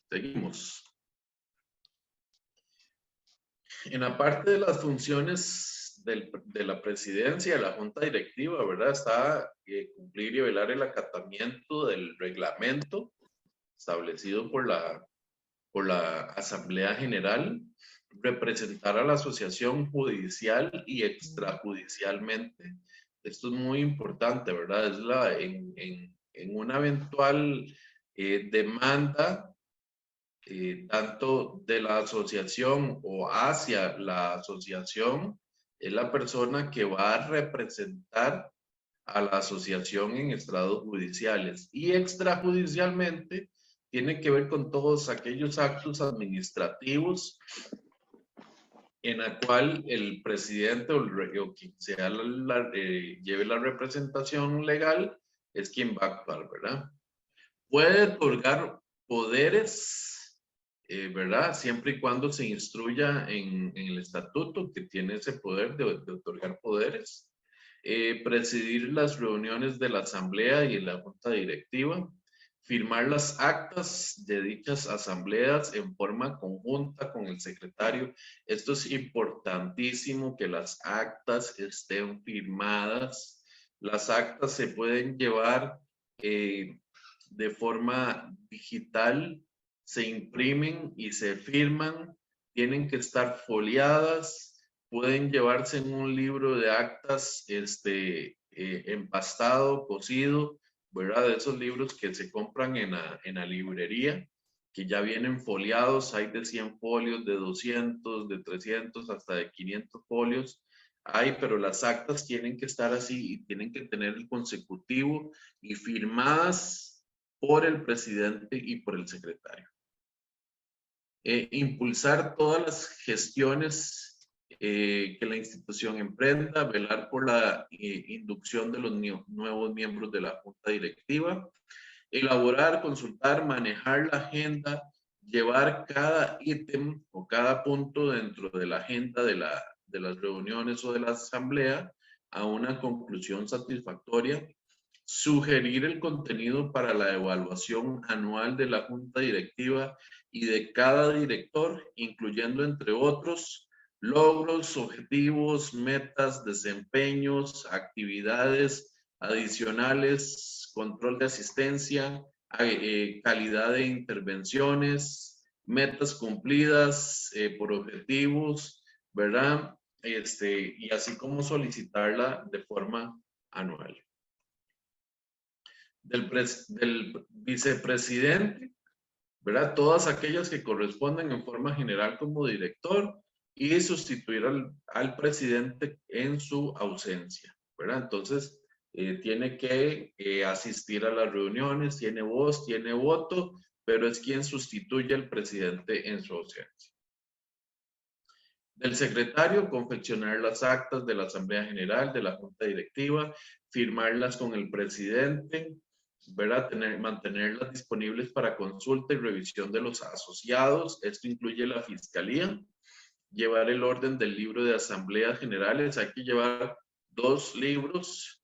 Seguimos. En la parte de las funciones de la presidencia, de la junta directiva, ¿verdad? Está cumplir y velar el acatamiento del reglamento establecido por la Asamblea General, representar a la asociación judicial y extrajudicialmente. Esto es muy importante, ¿verdad? Es en una eventual demanda tanto de la asociación o hacia la asociación, es la persona que va a representar a la asociación en estrados judiciales, y extrajudicialmente tiene que ver con todos aquellos actos administrativos en la cual el presidente o quien sea lleve la representación legal es quien va a actuar, ¿verdad? Puede otorgar poderes, ¿verdad? Siempre y cuando se instruya en el estatuto que tiene ese poder de otorgar poderes. Presidir las reuniones de la asamblea y la junta directiva, firmar las actas de dichas asambleas en forma conjunta con el secretario. Esto es importantísimo, que las actas estén firmadas. Las actas se pueden llevar de forma digital, se imprimen y se firman, tienen que estar foliadas, pueden llevarse en un libro de actas empastado, cosido, ¿verdad? De esos libros que se compran en la librería, que ya vienen foliados, hay de 100 folios, de 200, de 300, hasta de 500 folios. Hay, pero las actas tienen que estar así y tienen que tener el consecutivo y firmadas por el presidente y por el secretario. Impulsar todas las gestiones que la institución emprenda, velar por la inducción de los nuevos miembros de la junta directiva, elaborar, consultar, manejar la agenda, llevar cada ítem o cada punto dentro de la agenda de las reuniones o de la asamblea a una conclusión satisfactoria, sugerir el contenido para la evaluación anual de la junta directiva y de cada director, incluyendo, entre otros, logros, objetivos, metas, desempeños, actividades adicionales, control de asistencia, calidad de intervenciones, metas cumplidas por objetivos, ¿verdad? Y así como solicitarla de forma anual. Del vicepresidente, ¿verdad? Todas aquellas que corresponden en forma general como director, y sustituir al presidente en su ausencia, ¿verdad? Entonces, tiene que asistir a las reuniones, tiene voz, tiene voto, pero es quien sustituye al presidente en su ausencia. Del secretario, confeccionar las actas de la Asamblea General, de la Junta Directiva, firmarlas con el presidente, ¿verdad? Mantenerlas disponibles para consulta y revisión de los asociados. Esto incluye la fiscalía. Llevar el orden del libro de asambleas generales. Hay que llevar 2 libros.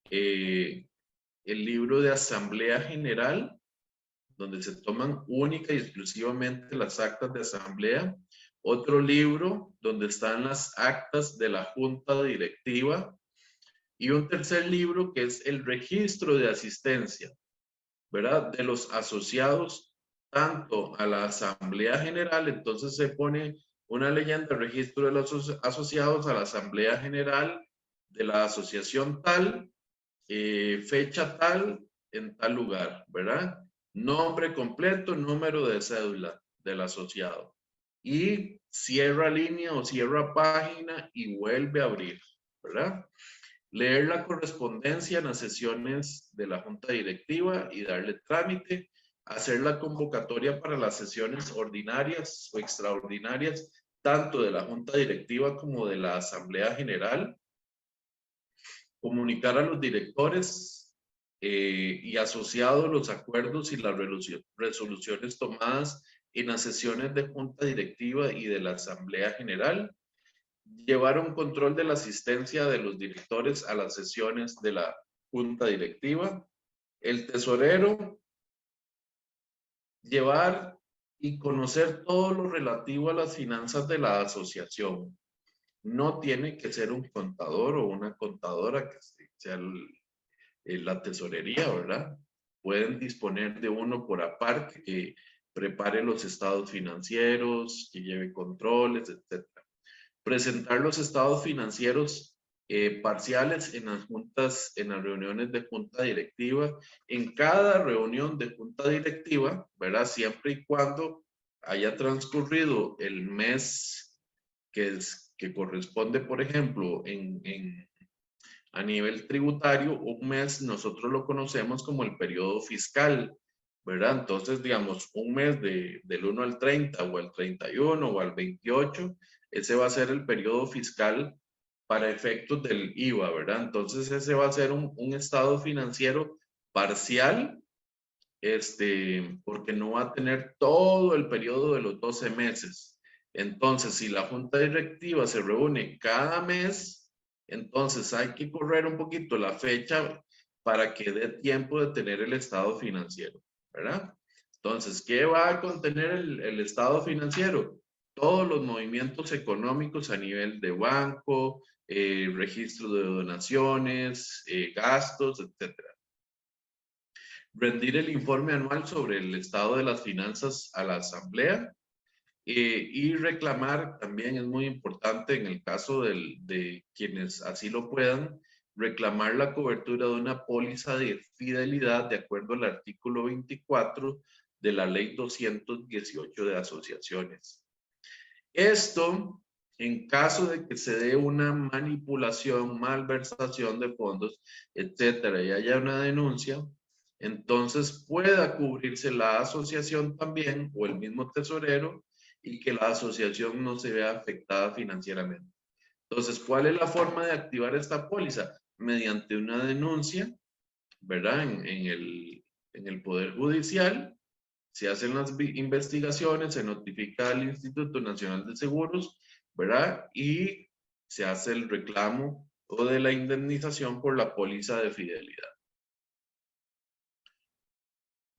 El libro de asamblea general, donde se toman única y exclusivamente las actas de asamblea. Otro libro donde están las actas de la junta directiva. Y un tercer libro que es el registro de asistencia, ¿verdad? De los asociados tanto a la asamblea general. Entonces se pone una leyenda, registro de los asociados a la asamblea general de la asociación tal, fecha tal, en tal lugar, ¿verdad? Nombre completo, número de cédula del asociado. Y cierra línea o cierra página y vuelve a abrir, ¿verdad? Leer la correspondencia en las sesiones de la junta directiva y darle trámite. Hacer la convocatoria para las sesiones ordinarias o extraordinarias, tanto de la junta directiva como de la asamblea general. Comunicar a los directores y asociados los acuerdos y las resoluciones tomadas en las sesiones de junta directiva y de la asamblea general. Llevar un control de la asistencia de los directores a las sesiones de la junta directiva. El tesorero, llevar y conocer todo lo relativo a las finanzas de la asociación. No tiene que ser un contador o una contadora que sea la tesorería, ¿verdad? Pueden disponer de uno por aparte que prepare los estados financieros, que lleve controles, etc. Presentar los estados financieros parciales en las juntas, en las reuniones de junta directiva, en cada reunión de junta directiva, ¿verdad? Siempre y cuando haya transcurrido el mes que corresponde, por ejemplo, a nivel tributario, un mes nosotros lo conocemos como el periodo fiscal, ¿verdad? Entonces, digamos, un mes del 1 al 30 o al 31 o al 28, ese va a ser el periodo fiscal para efectos del IVA, ¿verdad? Entonces, ese va a ser un estado financiero parcial, porque no va a tener todo el periodo de los 12 meses. Entonces, si la junta directiva se reúne cada mes, entonces hay que correr un poquito la fecha para que dé tiempo de tener el estado financiero, ¿verdad? Entonces, ¿qué va a contener el estado financiero? Todos los movimientos económicos a nivel de banco, registro de donaciones, gastos, etcétera. Rendir el informe anual sobre el estado de las finanzas a la asamblea y reclamar, también es muy importante en el caso de quienes así lo puedan, reclamar la cobertura de una póliza de fidelidad de acuerdo al artículo 24 de la ley 218 de asociaciones. Esto, en caso de que se dé una manipulación, malversación de fondos, etcétera, y haya una denuncia, entonces pueda cubrirse la asociación también o el mismo tesorero y que la asociación no se vea afectada financieramente. Entonces, ¿cuál es la forma de activar esta póliza? Mediante una denuncia, ¿verdad? En el Poder Judicial, se hacen las investigaciones, se notifica al Instituto Nacional de Seguros, ¿verdad? Y se hace el reclamo o de la indemnización por la póliza de fidelidad.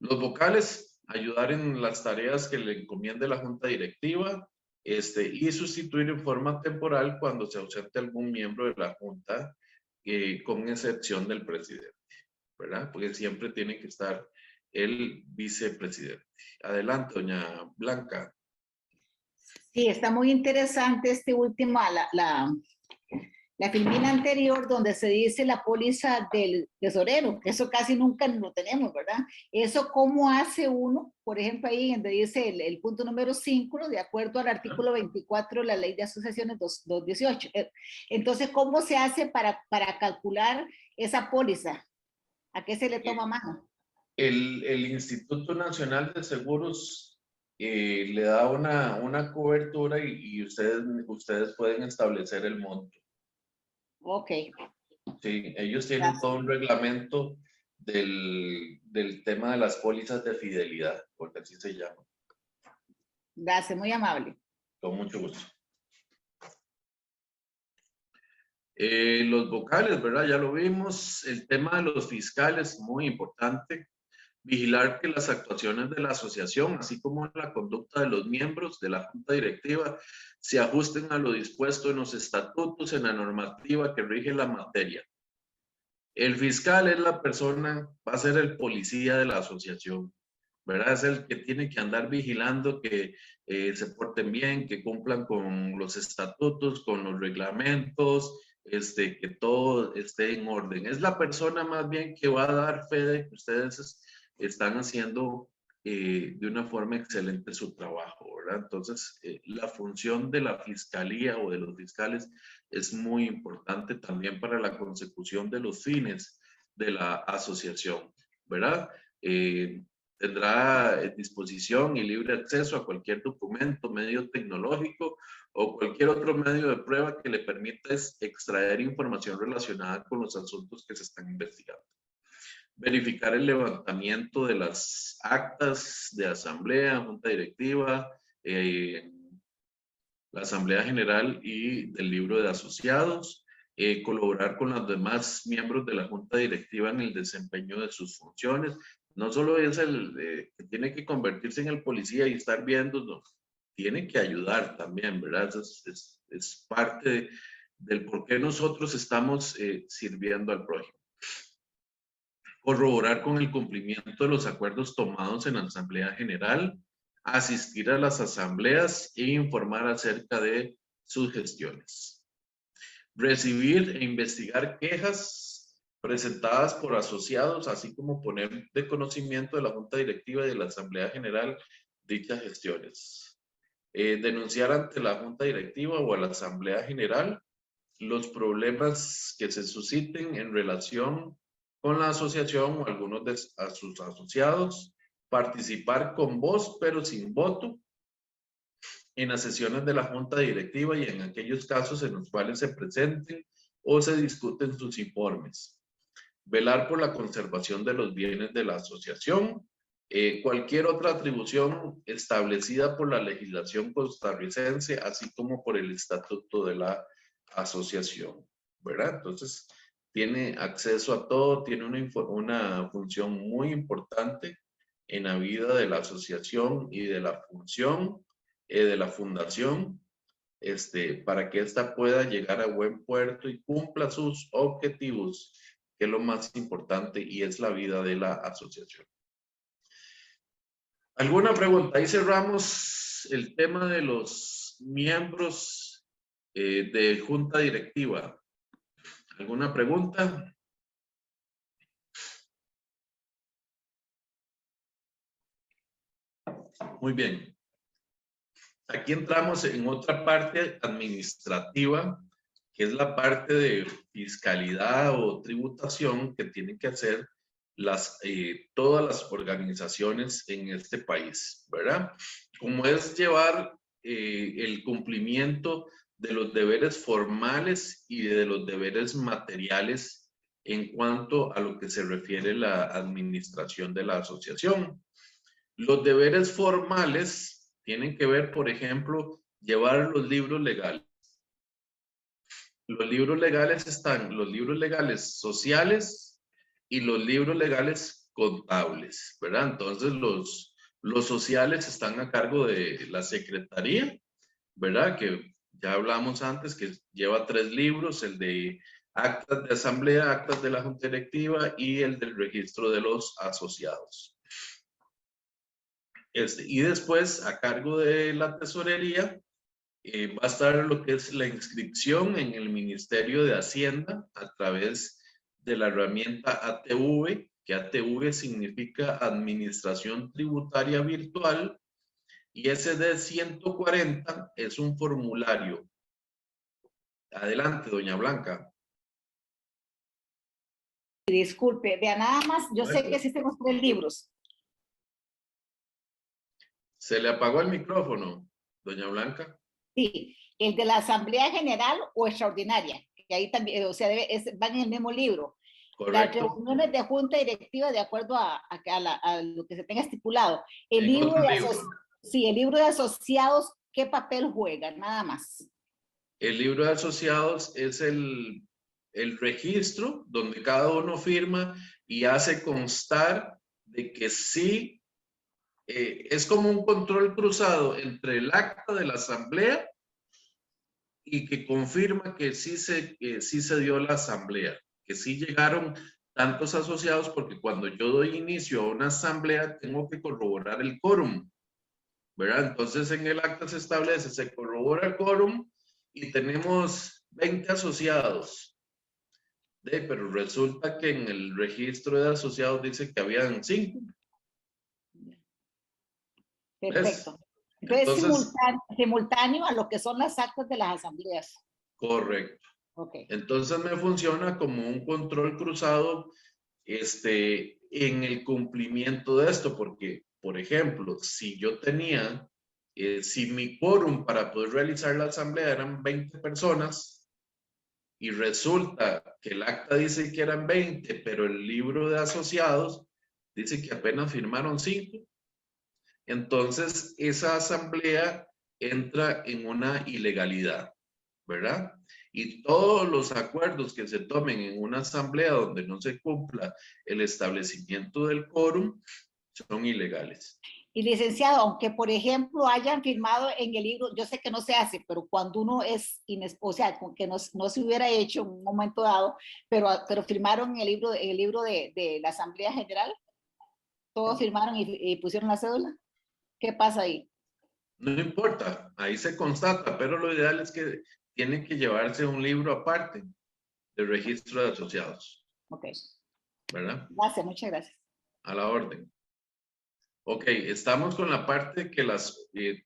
Los vocales, ayudar en las tareas que le encomiende la junta directiva y sustituir en forma temporal cuando se ausente algún miembro de la junta, con excepción del presidente, ¿verdad? Porque siempre tiene que estar el vicepresidente. Adelante, doña Blanca. Sí, está muy interesante la filmina anterior donde se dice la póliza del tesorero, que eso casi nunca lo tenemos, ¿verdad? Eso cómo hace uno, por ejemplo, ahí donde dice el punto número 5, ¿no? De acuerdo al artículo 24 de la ley de asociaciones 218. Entonces, ¿cómo se hace para calcular esa póliza? ¿A qué se le toma mano? El Instituto Nacional de Seguros le da una cobertura y ustedes pueden establecer el monto. Ok. Sí, ellos tienen todo un reglamento del tema de las pólizas de fidelidad, porque así se llama. Gracias, muy amable. Con mucho gusto. Los vocales, ¿verdad? Ya lo vimos. El tema de los fiscales, muy importante. Vigilar que las actuaciones de la asociación, así como la conducta de los miembros de la junta directiva, se ajusten a lo dispuesto en los estatutos, en la normativa que rige la materia. El fiscal es la persona, va a ser el policía de la asociación, ¿verdad? Es el que tiene que andar vigilando que se porten bien, que cumplan con los estatutos, con los reglamentos, que todo esté en orden. Es la persona más bien que va a dar fe de que ustedes están haciendo de una forma excelente su trabajo, ¿verdad? Entonces, la función de la fiscalía o de los fiscales es muy importante también para la consecución de los fines de la asociación, ¿verdad? Tendrá disposición y libre acceso a cualquier documento, medio tecnológico o cualquier otro medio de prueba que le permita extraer información relacionada con los asuntos que se están investigando. Verificar el levantamiento de las actas de asamblea, junta directiva, la asamblea general y del libro de asociados, colaborar con los demás miembros de la junta directiva en el desempeño de sus funciones. No solo es el que tiene que convertirse en el policía y estar viendo, no, tiene que ayudar también, ¿verdad? Es parte del por qué nosotros estamos sirviendo al prójimo. Corroborar con el cumplimiento de los acuerdos tomados en la Asamblea General, asistir a las asambleas e informar acerca de sus gestiones. Recibir e investigar quejas presentadas por asociados, así como poner de conocimiento de la Junta Directiva y de la Asamblea General dichas gestiones. Denunciar ante la Junta Directiva o a la Asamblea General los problemas que se susciten en relación con la asociación o algunos de sus asociados, participar con voz pero sin voto en las sesiones de la Junta Directiva y en aquellos casos en los cuales se presenten o se discuten sus informes. Velar por la conservación de los bienes de la asociación, cualquier otra atribución establecida por la legislación costarricense, así como por el estatuto de la asociación, ¿verdad? Entonces, tiene acceso a todo, tiene una función muy importante en la vida de la asociación y de la función de la fundación, para que ésta pueda llegar a buen puerto y cumpla sus objetivos, que es lo más importante y es la vida de la asociación. ¿Alguna pregunta? Ahí cerramos el tema de los miembros de junta directiva. ¿Alguna pregunta? Muy bien. Aquí entramos en otra parte administrativa, que es la parte de fiscalidad o tributación que tienen que hacer todas las organizaciones en este país, ¿verdad? Como es llevar el cumplimiento de los deberes formales y de los deberes materiales en cuanto a lo que se refiere la administración de la asociación. Los deberes formales tienen que ver, por ejemplo, llevar los libros legales. Los libros legales están los libros legales sociales y los libros legales contables, ¿verdad? Entonces, los sociales están a cargo de la secretaría, ¿verdad? Que ya hablamos antes, que lleva 3 libros, el de actas de asamblea, actas de la junta directiva y el del registro de los asociados. Y después, a cargo de la tesorería, va a estar lo que es la inscripción en el Ministerio de Hacienda a través de la herramienta ATV, que ATV significa Administración Tributaria Virtual, y SD 140 es un formulario. Adelante, doña Blanca. Disculpe, vea, nada más, yo sé que existen los 3 libros. ¿Se le apagó el micrófono, doña Blanca? Sí, el de la Asamblea General o Extraordinaria, que ahí también, o sea, van en el mismo libro. Correcto. Las reuniones de junta directiva de acuerdo a lo que se tenga estipulado. El libro sí, el libro de asociados, ¿qué papel juega? Nada más. El libro de asociados es el registro donde cada uno firma y hace constar de que sí, es como un control cruzado entre el acta de la asamblea y que confirma que sí se dio la asamblea, que sí llegaron tantos asociados, porque cuando yo doy inicio a una asamblea tengo que corroborar el quórum, ¿verdad? Entonces en el acta se establece, se corrobora el quórum y tenemos 20 asociados. Pero resulta que en el registro de asociados dice que habían 5. Perfecto. Entonces simultáneo a lo que son las actas de las asambleas. Correcto. Okay. Entonces me funciona como un control cruzado en el cumplimiento de esto, porque, por ejemplo, si yo tenía, si mi quórum para poder realizar la asamblea eran 20 personas y resulta que el acta dice que eran 20, pero el libro de asociados dice que apenas firmaron 5, entonces esa asamblea entra en una ilegalidad, ¿verdad? Y todos los acuerdos que se tomen en una asamblea donde no se cumpla el establecimiento del quórum son ilegales. Y licenciado, aunque por ejemplo hayan firmado en el libro, yo sé que no se hace, pero cuando uno es, o sea, que no se hubiera hecho en un momento dado, pero firmaron el libro de la Asamblea General, todos firmaron y pusieron la cédula. ¿Qué pasa ahí? No importa, ahí se constata, pero lo ideal es que tiene que llevarse un libro aparte del registro de asociados. Ok. ¿Verdad? Gracias, muchas gracias. A la orden. Ok, estamos con la parte que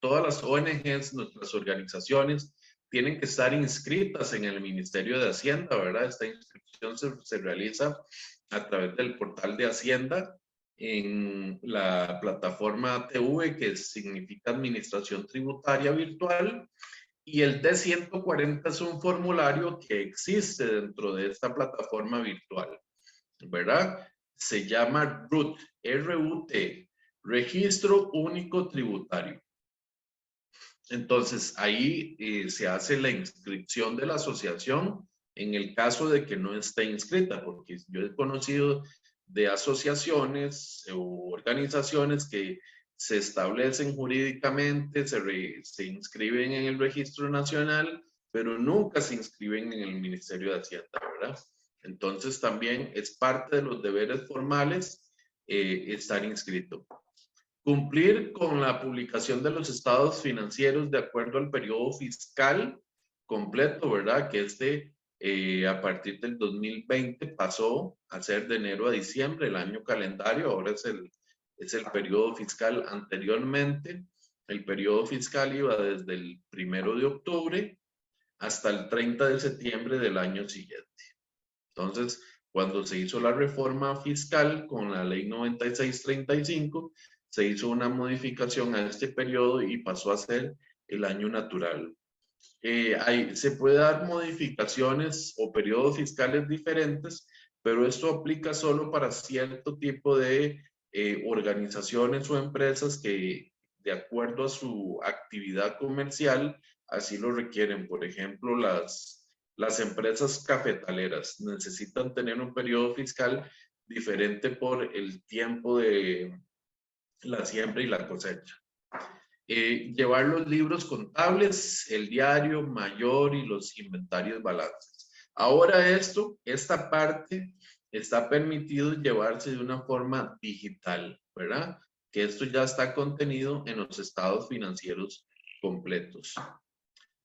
todas las ONGs, nuestras organizaciones, tienen que estar inscritas en el Ministerio de Hacienda, ¿verdad? Esta inscripción se realiza a través del portal de Hacienda en la plataforma ATV, que significa Administración Tributaria Virtual, y el D140 es un formulario que existe dentro de esta plataforma virtual, ¿verdad? Se llama RUT, R-U-T, Registro Único Tributario. Entonces, ahí se hace la inscripción de la asociación en el caso de que no esté inscrita, porque yo he conocido de asociaciones o organizaciones que se establecen jurídicamente, se inscriben en el Registro Nacional, pero nunca se inscriben en el Ministerio de Hacienda, ¿verdad? Entonces, también es parte de los deberes formales estar inscrito. Cumplir con la publicación de los estados financieros de acuerdo al periodo fiscal completo, ¿verdad? Que a partir del 2020 pasó a ser de enero a diciembre, el año calendario, ahora es el periodo fiscal. Anteriormente, el periodo fiscal iba desde el 1 de octubre hasta el 30 de septiembre del año siguiente. Entonces, cuando se hizo la reforma fiscal con la ley 9635, se hizo una modificación a este periodo y pasó a ser el año natural. Se puede dar modificaciones o periodos fiscales diferentes, pero esto aplica solo para cierto tipo de organizaciones o empresas que, de acuerdo a su actividad comercial, así lo requieren. Por ejemplo, las empresas cafetaleras necesitan tener un periodo fiscal diferente por el tiempo de la siembra y la cosecha. Llevar los libros contables, el diario mayor y los inventarios balances. Ahora esta parte está permitido llevarse de una forma digital, ¿verdad? Que esto ya está contenido en los estados financieros completos.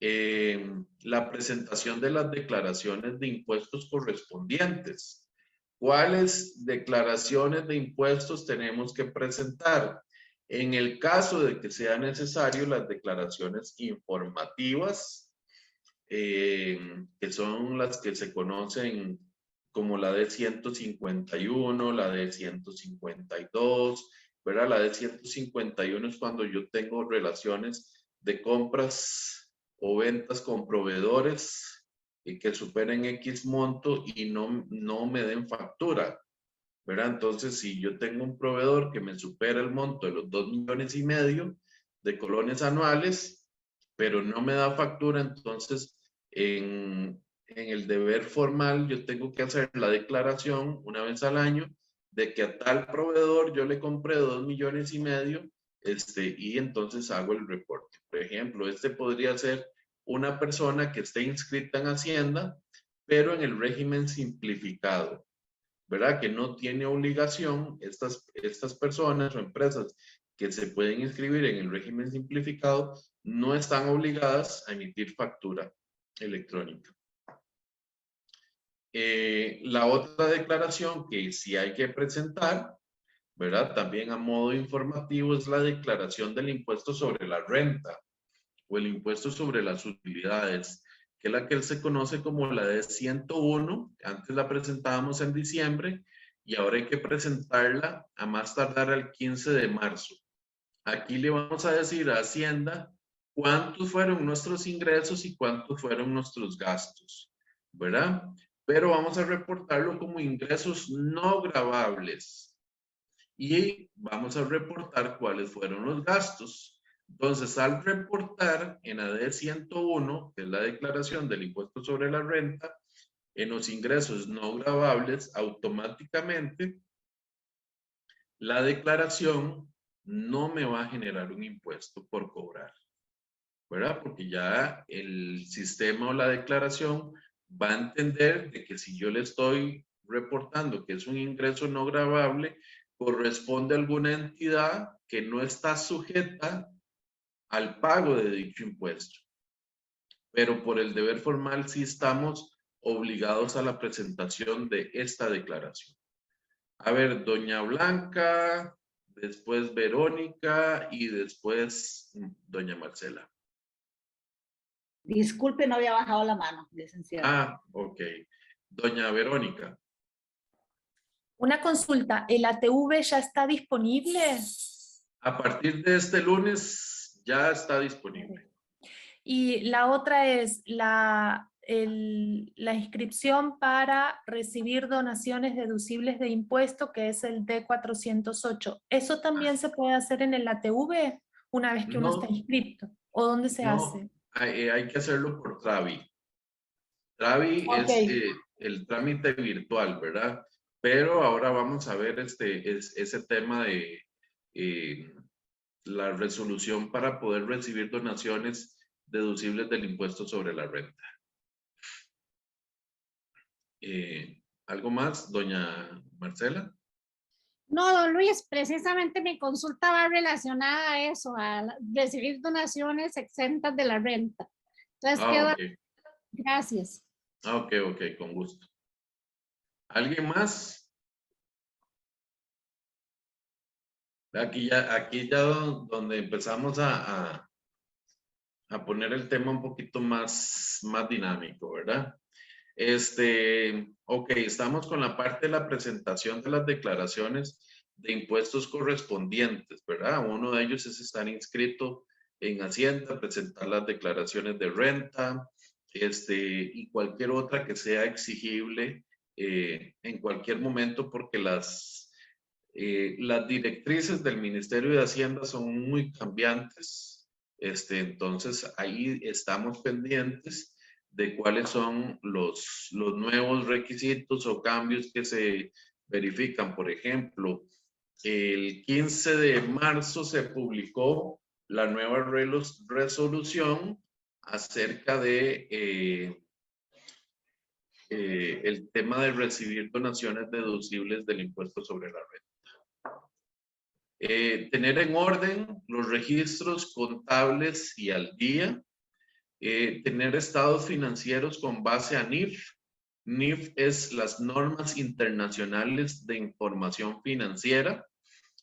La presentación de las declaraciones de impuestos correspondientes. ¿Cuáles declaraciones de impuestos tenemos que presentar? En el caso de que sea necesario, las declaraciones informativas, que son las que se conocen como la de 151, la de 152, ¿verdad? La de 151 es cuando yo tengo relaciones de compras o ventas con proveedores y que superen X monto y no me den factura, ¿verdad? Entonces, si yo tengo un proveedor que me supera el monto de los 2,5 millones de colones anuales, pero no me da factura, entonces en el deber formal yo tengo que hacer la declaración una vez al año de que a tal proveedor yo le compré 2,5 millones y entonces hago el reporte. Por ejemplo, podría ser una persona que esté inscrita en Hacienda, pero en el régimen simplificado, ¿verdad? Que no tiene obligación, estas personas o empresas que se pueden inscribir en el régimen simplificado no están obligadas a emitir factura electrónica. La otra declaración que sí hay que presentar, ¿verdad? También a modo informativo, es la declaración del impuesto sobre la renta o el impuesto sobre las utilidades, que es la que se conoce como la de 101. Antes la presentábamos en diciembre y ahora hay que presentarla a más tardar al 15 de marzo. Aquí le vamos a decir a Hacienda cuántos fueron nuestros ingresos y cuántos fueron nuestros gastos, ¿verdad? Pero vamos a reportarlo como ingresos no gravables y vamos a reportar cuáles fueron los gastos. Entonces, al reportar en la D101, que es la declaración del impuesto sobre la renta, en los ingresos no gravables, automáticamente la declaración no me va a generar un impuesto por cobrar, ¿verdad? Porque ya el sistema o la declaración va a entender de que si yo le estoy reportando que es un ingreso no gravable, corresponde a alguna entidad que no está sujeta al pago de dicho impuesto. Pero por el deber formal sí estamos obligados a la presentación de esta declaración. A ver, doña Blanca después Verónica y después doña Marcela. Disculpe, no había bajado la mano, licenciado. Ah, ok. Doña Verónica. Una consulta, ¿el ATV ya está disponible? A partir de este lunes ya está disponible. Y la otra es la inscripción para recibir donaciones deducibles de impuesto, que es el D408. ¿Eso también se puede hacer en el ATV una vez que uno está inscrito? ¿O dónde se hace? Hay que hacerlo por Travi. Travi es el trámite virtual, ¿verdad? Pero ahora vamos a ver ese tema de la resolución para poder recibir donaciones deducibles del impuesto sobre la renta. ¿Algo más, doña Marcela? No, don Luis, precisamente mi consulta va relacionada a eso, recibir donaciones exentas de la renta. Entonces, gracias. Ok, con gusto. ¿Alguien más? Aquí ya donde empezamos a poner el tema un poquito más dinámico, ¿verdad? Ok, estamos con la parte de la presentación de las declaraciones de impuestos correspondientes, ¿verdad? Uno de ellos es estar inscrito en Hacienda, presentar las declaraciones de renta, y cualquier otra que sea exigible en cualquier momento, porque las directrices del Ministerio de Hacienda son muy cambiantes. Entonces ahí estamos pendientes de cuáles son los nuevos requisitos o cambios que se verifican. Por ejemplo, el 15 de marzo se publicó la nueva resolución acerca de el tema de recibir donaciones deducibles del impuesto sobre la renta. Tener en orden los registros contables y al día. Tener estados financieros con base a NIF. NIF es las normas internacionales de información financiera,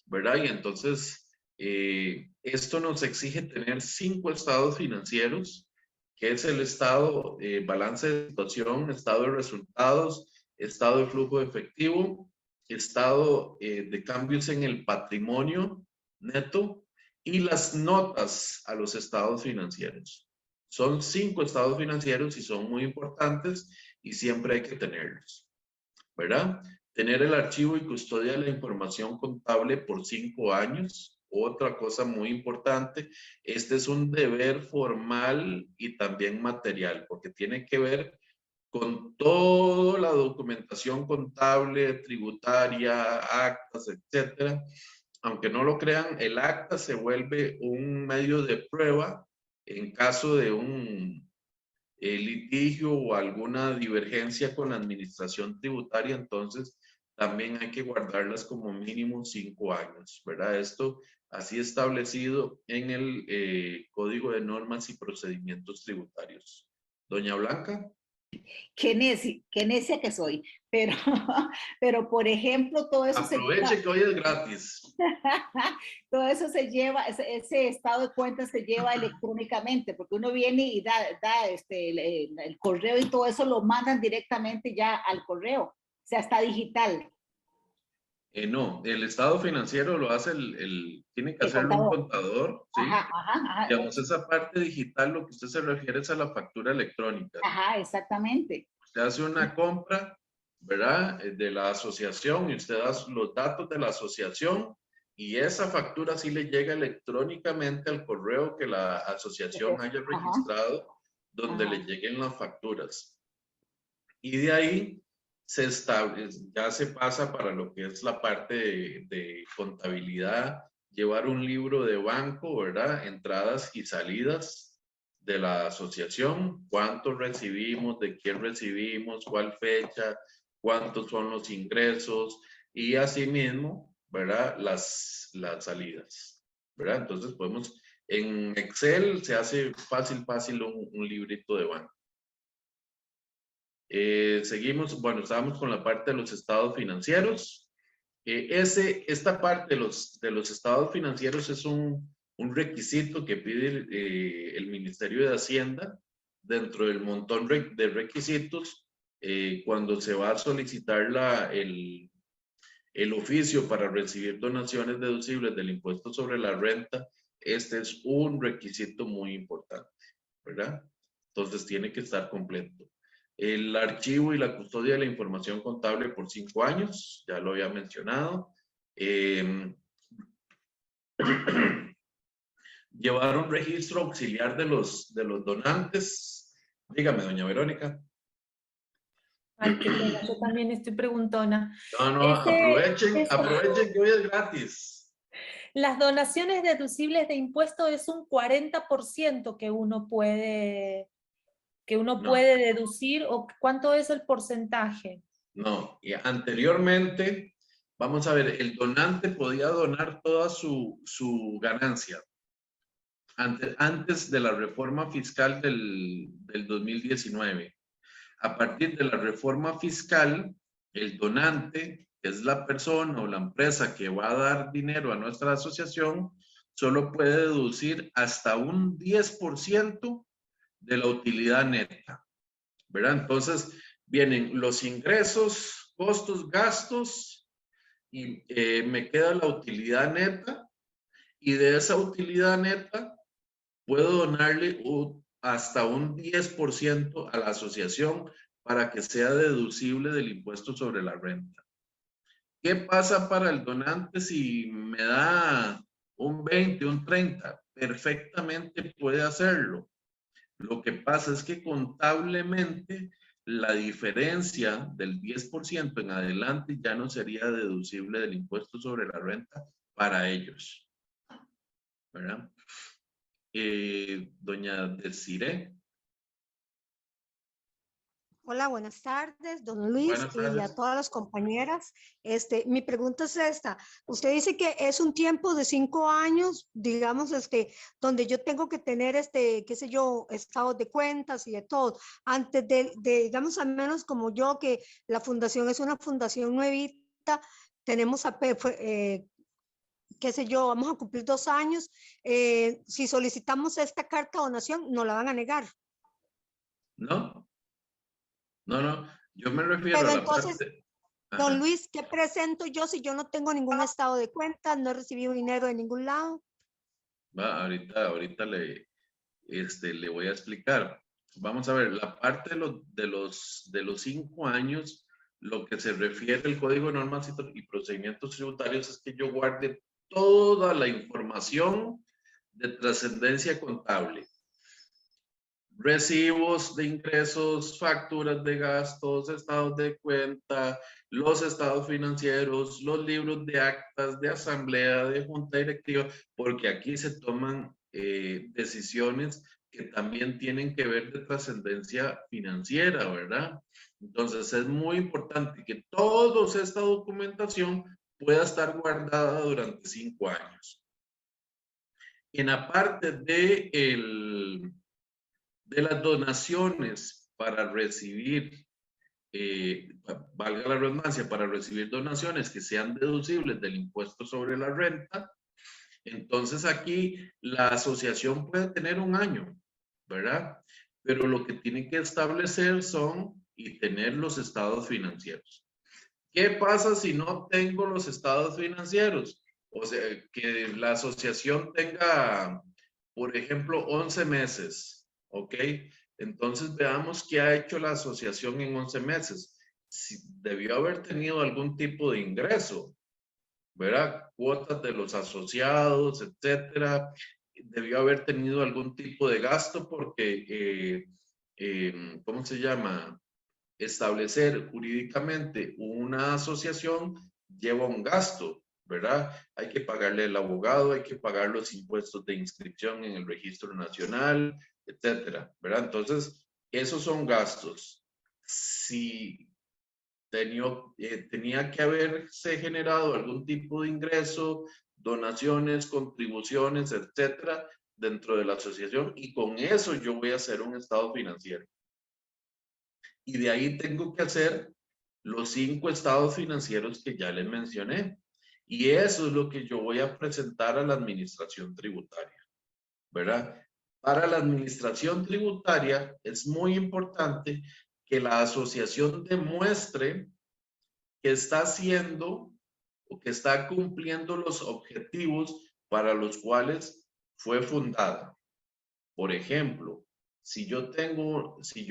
¿verdad? Y entonces esto nos exige tener 5 estados financieros, que es el estado balance de situación, estado de resultados, estado de flujo de efectivo, estado de cambios en el patrimonio neto y las notas a los estados financieros. Son 5 estados financieros y son muy importantes y siempre hay que tenerlos, ¿verdad? Tener el archivo y custodia de la información contable por 5 años. Otra cosa muy importante, este es un deber formal y también material, porque tiene que ver con toda la documentación contable, tributaria, actas, etcétera. Aunque no lo crean, el acta se vuelve un medio de prueba en caso de un litigio o alguna divergencia con la administración tributaria. Entonces también hay que guardarlas como mínimo 5 años, ¿verdad? Esto así establecido en el Código de Normas y Procedimientos Tributarios. Doña Blanca. Qué necia que soy, pero por ejemplo, todo eso aproveche que hoy es gratis. Todo eso se lleva, ese estado de cuentas se lleva electrónicamente, porque uno viene y da el correo y todo eso lo mandan directamente ya al correo, o sea, está digital. No, el estado financiero lo hace tiene que hacerlo un contador, ¿sí? Ajá. Digamos, esa parte digital, lo que usted se refiere es a la factura electrónica. Ajá, exactamente. Usted hace una compra, ¿verdad? De la asociación y usted da los datos de la asociación y esa factura sí le llega electrónicamente al correo que la asociación haya registrado, donde le lleguen las facturas. Y de ahí ya se pasa para lo que es la parte de contabilidad, llevar un libro de banco, ¿verdad? Entradas y salidas de la asociación, cuánto recibimos, de quién recibimos, cuál fecha, cuántos son los ingresos y asimismo, ¿verdad? Las salidas, ¿verdad? Entonces podemos, en Excel se hace fácil un librito de banco. Seguimos, bueno, estábamos con la parte de los estados financieros. Esta parte de los estados financieros es un requisito que pide el Ministerio de Hacienda dentro del montón de requisitos cuando se va a solicitar el oficio para recibir donaciones deducibles del impuesto sobre la renta. Este es un requisito muy importante, ¿verdad? Entonces tiene que estar completo. El archivo y la custodia de la información contable por 5 años, ya lo había mencionado. Llevar un registro auxiliar de los donantes. Dígame, doña Verónica. Ay, qué pena, yo también estoy preguntona. No, aprovechen que hoy es gratis. Las donaciones deducibles de impuestos es un 40% que uno puede deducir, o ¿cuánto es el porcentaje? No, y anteriormente, vamos a ver, el donante podía donar toda su ganancia. Antes de la reforma fiscal del 2019. A partir de la reforma fiscal, el donante, que es la persona o la empresa que va a dar dinero a nuestra asociación, solo puede deducir hasta un 10% de la utilidad neta, ¿verdad? Entonces, vienen los ingresos, costos, gastos, y me queda la utilidad neta, y de esa utilidad neta puedo donarle hasta un 10% a la asociación para que sea deducible del impuesto sobre la renta. ¿Qué pasa para el donante si me da un 20, un 30? Perfectamente puede hacerlo. Lo que pasa es que contablemente la diferencia del 10% en adelante ya no sería deducible del impuesto sobre la renta para ellos, ¿verdad? Doña Desiree. Hola, buenas tardes, don Luis, Buenas tardes. y a todas las compañeras. Mi pregunta es esta. Usted dice que es un tiempo de 5 años, digamos, donde yo tengo que tener, qué sé yo, estados de cuentas y de todo. Antes de, digamos, al menos como yo, que la fundación es una fundación nuevita, tenemos qué sé yo, vamos a cumplir 2 años. Si solicitamos esta carta de donación, ¿nos la van a negar? No, yo me refiero Pero a la entonces, parte... don Luis, ¿qué presento yo si yo no tengo ningún estado de cuenta, no he recibido dinero de ningún lado? Ahorita le voy a explicar. Vamos a ver, la parte de los 5 años, lo que se refiere al Código de Normas y Procedimientos Tributarios es que yo guarde toda la información de trascendencia contable. Recibos de ingresos, facturas de gastos, estados de cuenta, los estados financieros, los libros de actas de asamblea, de junta directiva, porque aquí se toman decisiones que también tienen que ver de trascendencia financiera, ¿verdad? Entonces es muy importante que toda esta documentación pueda estar guardada durante 5 años. En la parte de las donaciones para recibir, valga la redundancia, para recibir donaciones que sean deducibles del impuesto sobre la renta, entonces aquí la asociación puede tener 1 año, ¿verdad? Pero lo que tiene que establecer son y tener los estados financieros. ¿Qué pasa si no tengo los estados financieros? O sea, que la asociación tenga, por ejemplo, 11 meses. ¿Ok? Entonces veamos qué ha hecho la asociación en 11 meses. Si debió haber tenido algún tipo de ingreso, ¿verdad? Cuotas de los asociados, etcétera. Debió haber tenido algún tipo de gasto porque, ¿cómo se llama? Establecer jurídicamente una asociación lleva un gasto, ¿verdad? Hay que pagarle al abogado, hay que pagar los impuestos de inscripción en el registro nacional, etcétera, ¿verdad? Entonces, esos son gastos. Si tenía que haberse generado algún tipo de ingreso, donaciones, contribuciones, etcétera, dentro de la asociación, y con eso yo voy a hacer un estado financiero. Y de ahí tengo que hacer los 5 estados financieros que ya les mencioné. Y eso es lo que yo voy a presentar a la administración tributaria, ¿verdad? Para la administración tributaria es muy importante que la asociación demuestre que está haciendo o que está cumpliendo los objetivos para los cuales fue fundada. Por ejemplo, si yo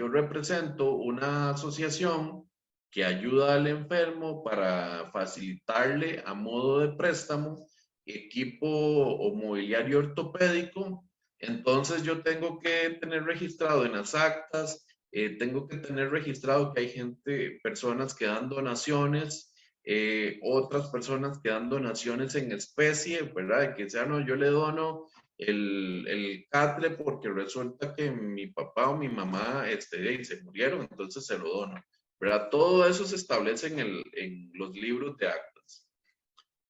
represento una asociación que ayuda al enfermo para facilitarle a modo de préstamo equipo o mobiliario ortopédico, entonces yo tengo que tener registrado en las actas, tengo que tener registrado que hay personas que dan donaciones, otras personas que dan donaciones en especie, ¿verdad? Que sea, no, yo le dono el catre porque resulta que mi papá o mi mamá se murieron, entonces se lo dono, ¿verdad? Todo eso se establece en los libros de actas.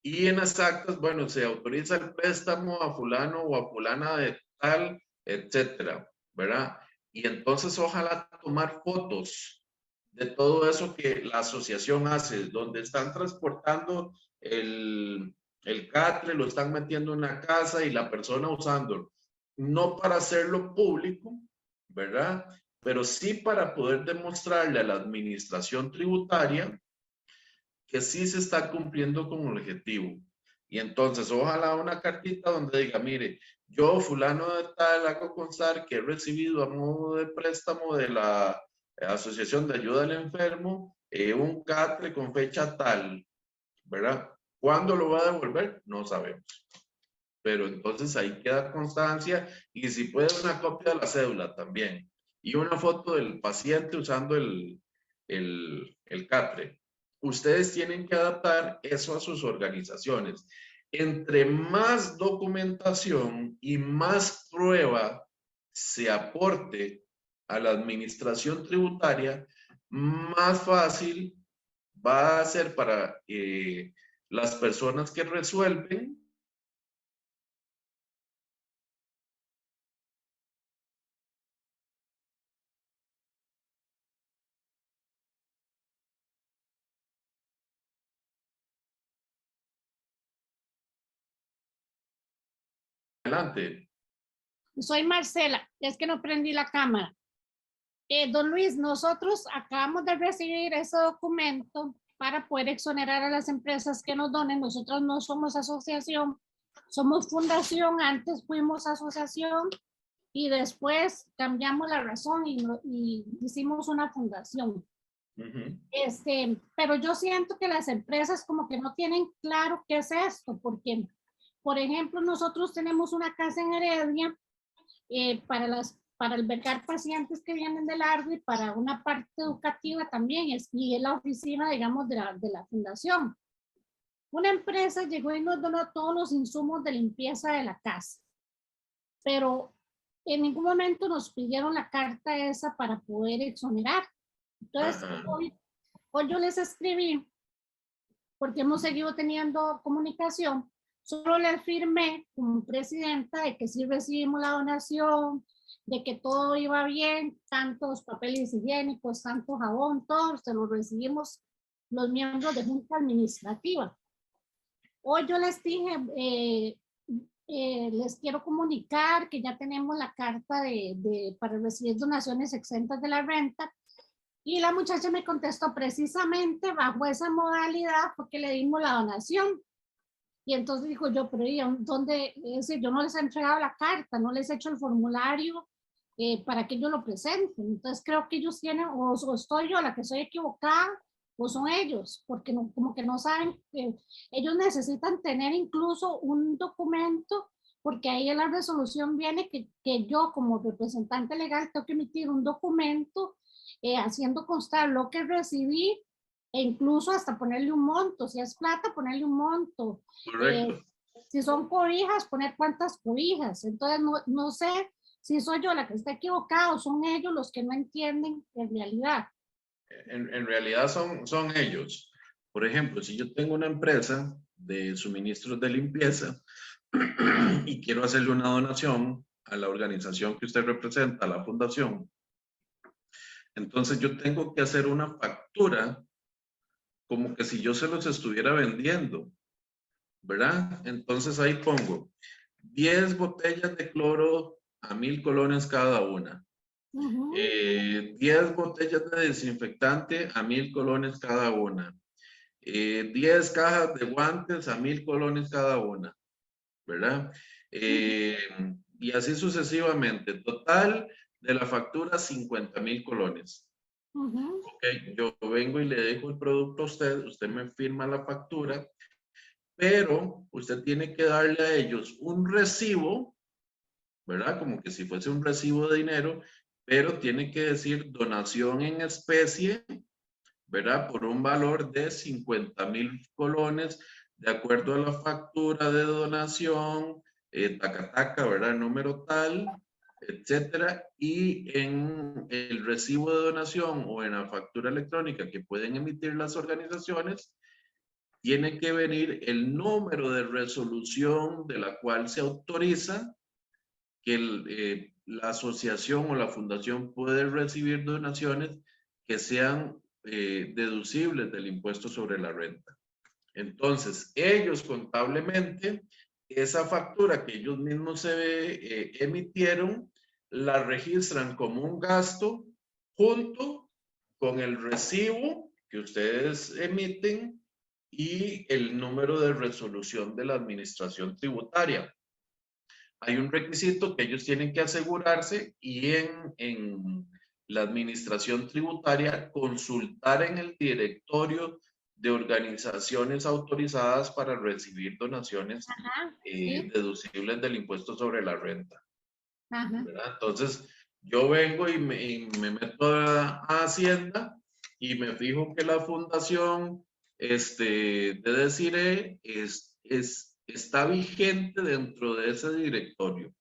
Y en las actas, bueno, se autoriza el préstamo a fulano o a fulana de tal, etcétera, ¿verdad? Y entonces ojalá tomar fotos de todo eso que la asociación hace, donde están transportando el catre, lo están metiendo en la casa y la persona usándolo. No para hacerlo público, ¿verdad? Pero sí para poder demostrarle a la administración tributaria que sí se está cumpliendo con el objetivo. Y entonces, ojalá una cartita donde diga, mire, yo fulano de tal hago constar que he recibido a modo de préstamo de la Asociación de Ayuda al Enfermo un catre con fecha tal, ¿verdad? ¿Cuándo lo va a devolver? No sabemos. Pero entonces ahí queda constancia y si puede una copia de la cédula también. Y una foto del paciente usando el catre. Ustedes tienen que adaptar eso a sus organizaciones. Entre más documentación y más prueba se aporte a la administración tributaria, más fácil va a ser para las personas que resuelven adelante. Soy Marcela, es que no prendí la cámara. Don Luis, nosotros acabamos de recibir ese documento para poder exonerar a las empresas que nos donen. Nosotros no somos asociación, somos fundación, antes fuimos asociación y después cambiamos la razón y hicimos una fundación. Pero yo siento que las empresas como que no tienen claro qué es esto, porque, por ejemplo, nosotros tenemos una casa en Heredia para albergar pacientes que vienen de largo y para una parte educativa también, y es la oficina, digamos, de la fundación. Una empresa llegó y nos donó todos los insumos de limpieza de la casa, pero en ningún momento nos pidieron la carta esa para poder exonerar. Entonces, hoy yo les escribí, porque hemos seguido teniendo comunicación, solo le firmé como presidenta de que sí recibimos la donación, de que todo iba bien, tantos papeles higiénicos, tanto jabón, todos se los recibimos los miembros de Junta Administrativa. Hoy yo les dije, les quiero comunicar que ya tenemos la carta para recibir donaciones exentas de la renta, y la muchacha me contestó precisamente bajo esa modalidad porque le dimos la donación. Y entonces dijo yo, pero ¿dónde? Yo no les he entregado la carta, no les he hecho el formulario para que ellos lo presenten. Entonces creo que ellos tienen, o estoy yo la que soy equivocada, o son ellos, porque no, como que no saben que ellos necesitan tener incluso un documento, porque ahí en la resolución viene que yo como representante legal tengo que emitir un documento haciendo constar lo que recibí, e incluso hasta ponerle un monto, si es plata, ponerle un monto. Si son cobijas, poner cuántas cobijas. Entonces, no sé si soy yo la que está equivocada o son ellos los que no entienden en realidad. En realidad son ellos. Por ejemplo, si yo tengo una empresa de suministros de limpieza y quiero hacerle una donación a la organización que usted representa, a la fundación, entonces yo tengo que hacer una factura como que si yo se los estuviera vendiendo, ¿verdad? Entonces ahí pongo 10 botellas de cloro a 1000 colones cada una. 10 botellas de desinfectante a 1000 colones cada una. 10 cajas de guantes a 1000 colones cada una, ¿verdad? Y así sucesivamente. Total de la factura 50,000 colones. Okay, yo vengo y le dejo el producto a usted, usted me firma la factura, pero usted tiene que darle a ellos un recibo, ¿verdad? Como que si fuese un recibo de dinero, pero tiene que decir donación en especie, ¿verdad? Por un valor de 50,000 colones, de acuerdo a la factura de donación, taca, ¿verdad? Número tal, etcétera. Y en el recibo de donación o en la factura electrónica que pueden emitir las organizaciones, tiene que venir el número de resolución de la cual se autoriza que la asociación o la fundación puede recibir donaciones que sean deducibles del impuesto sobre la renta. Entonces, ellos contablemente, esa factura que ellos mismos se emitieron, la registran como un gasto junto con el recibo que ustedes emiten y el número de resolución de la administración tributaria. Hay un requisito que ellos tienen que asegurarse y en la administración tributaria consultar en el directorio de organizaciones autorizadas para recibir donaciones deducibles del impuesto sobre la renta. ¿Verdad? Entonces, yo vengo y me meto a Hacienda y me fijo que la fundación de Desiree está vigente dentro de ese directorio,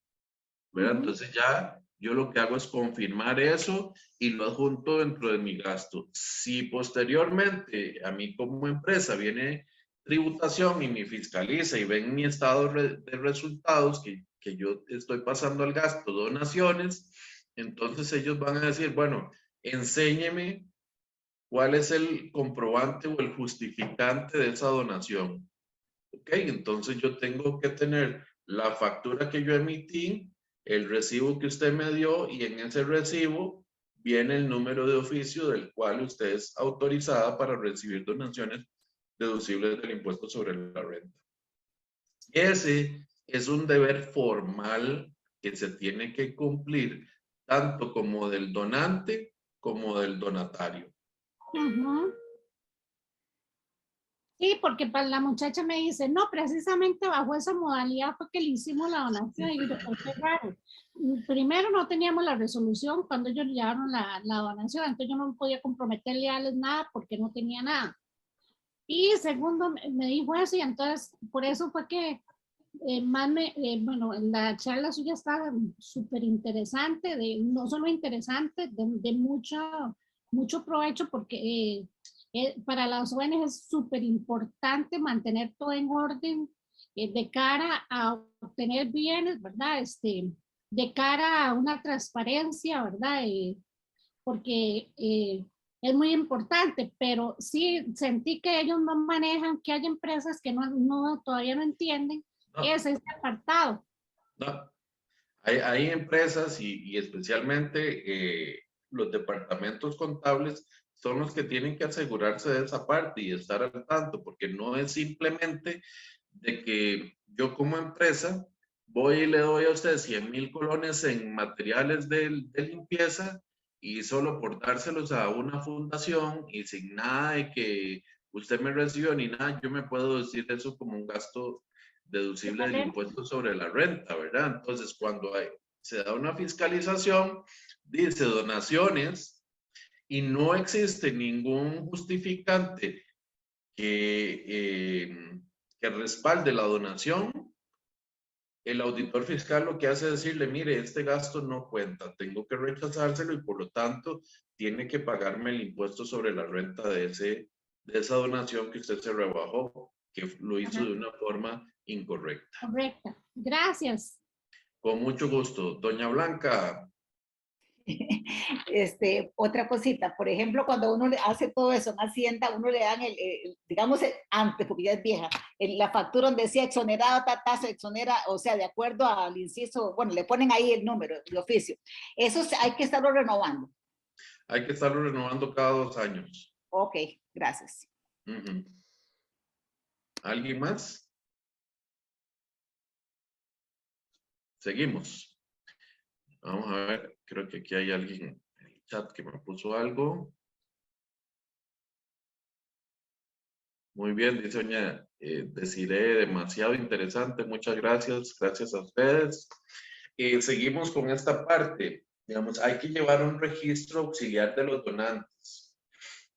¿verdad? Entonces ya yo lo que hago es confirmar eso y lo adjunto dentro de mi gasto. Si posteriormente a mí como empresa viene tributación y me fiscaliza y ven mi estado de resultados que yo estoy pasando al gasto, donaciones, entonces ellos van a decir, bueno, enséñeme cuál es el comprobante o el justificante de esa donación. Ok, entonces yo tengo que tener la factura que yo emití, el recibo que usted me dio y en ese recibo viene el número de oficio del cual usted es autorizada para recibir donaciones deducibles del impuesto sobre la renta. Ese es un deber formal que se tiene que cumplir tanto como del donante como del donatario. Sí, porque para la muchacha me dice, no, precisamente bajo esa modalidad fue que le hicimos la donación. Y yo, qué raro. Primero no teníamos la resolución cuando ellos llevaron la donación, entonces yo no podía comprometerle a darles nada porque no tenía nada. Y segundo, me dijo eso y entonces por eso fue que bueno, la charla suya estaba súper interesante, no solo interesante, de mucho provecho porque para las ONG es súper importante mantener todo en orden de cara a obtener bienes, ¿verdad? De cara a una transparencia, ¿verdad? Porque es muy importante, pero sí sentí que ellos no manejan, que hay empresas que todavía no entienden ese apartado. No, hay empresas y especialmente los departamentos contables son los que tienen que asegurarse de esa parte y estar al tanto, porque no es simplemente de que yo como empresa voy y le doy a usted 100,000 colones en materiales de limpieza y solo por dárselos a una fundación y sin nada de que usted me recibió ni nada, yo me puedo decir eso como un gasto deducible del impuesto sobre la renta, ¿verdad? Entonces, cuando se da una fiscalización, dice donaciones y no existe ningún justificante que respalde la donación, el auditor fiscal lo que hace es decirle, mire, este gasto no cuenta, tengo que rechazárselo y por lo tanto tiene que pagarme el impuesto sobre la renta de esa donación que usted se rebajó, que lo hizo de una forma incorrecta. Correcta. Gracias. Con mucho gusto. Doña Blanca. Otra cosita, por ejemplo, cuando uno le hace todo eso en Hacienda, uno le dan digamos, antes, porque ya es vieja, la factura donde decía exonerado, tasa exonera, o sea, de acuerdo al inciso, bueno, le ponen ahí el número de oficio. Eso hay que estarlo renovando. Hay que estarlo renovando cada 2 años. Ok, gracias. ¿Alguien más? Seguimos. Vamos a ver, creo que aquí hay alguien en el chat que me puso algo. Muy bien, dice doña Desiree, demasiado interesante, muchas gracias, gracias a ustedes. Seguimos con esta parte, digamos, hay que llevar un registro auxiliar de los donantes.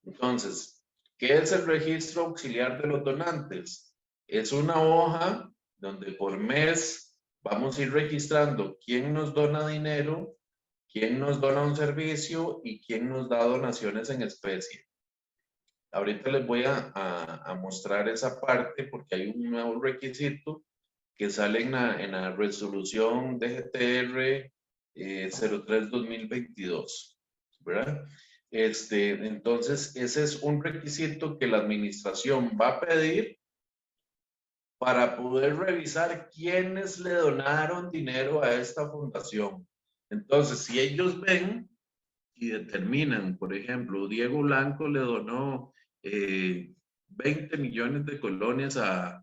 Entonces, ¿qué es el registro auxiliar de los donantes? Es una hoja donde por mes vamos a ir registrando quién nos dona dinero, quién nos dona un servicio y quién nos da donaciones en especie. Ahorita les voy a mostrar esa parte porque hay un nuevo requisito que sale en la resolución DGTR 03-2022, ¿verdad? Entonces, ese es un requisito que la administración va a pedir para poder revisar quiénes le donaron dinero a esta fundación. Entonces, si ellos ven y determinan, por ejemplo, Diego Blanco le donó 20 millones de colones a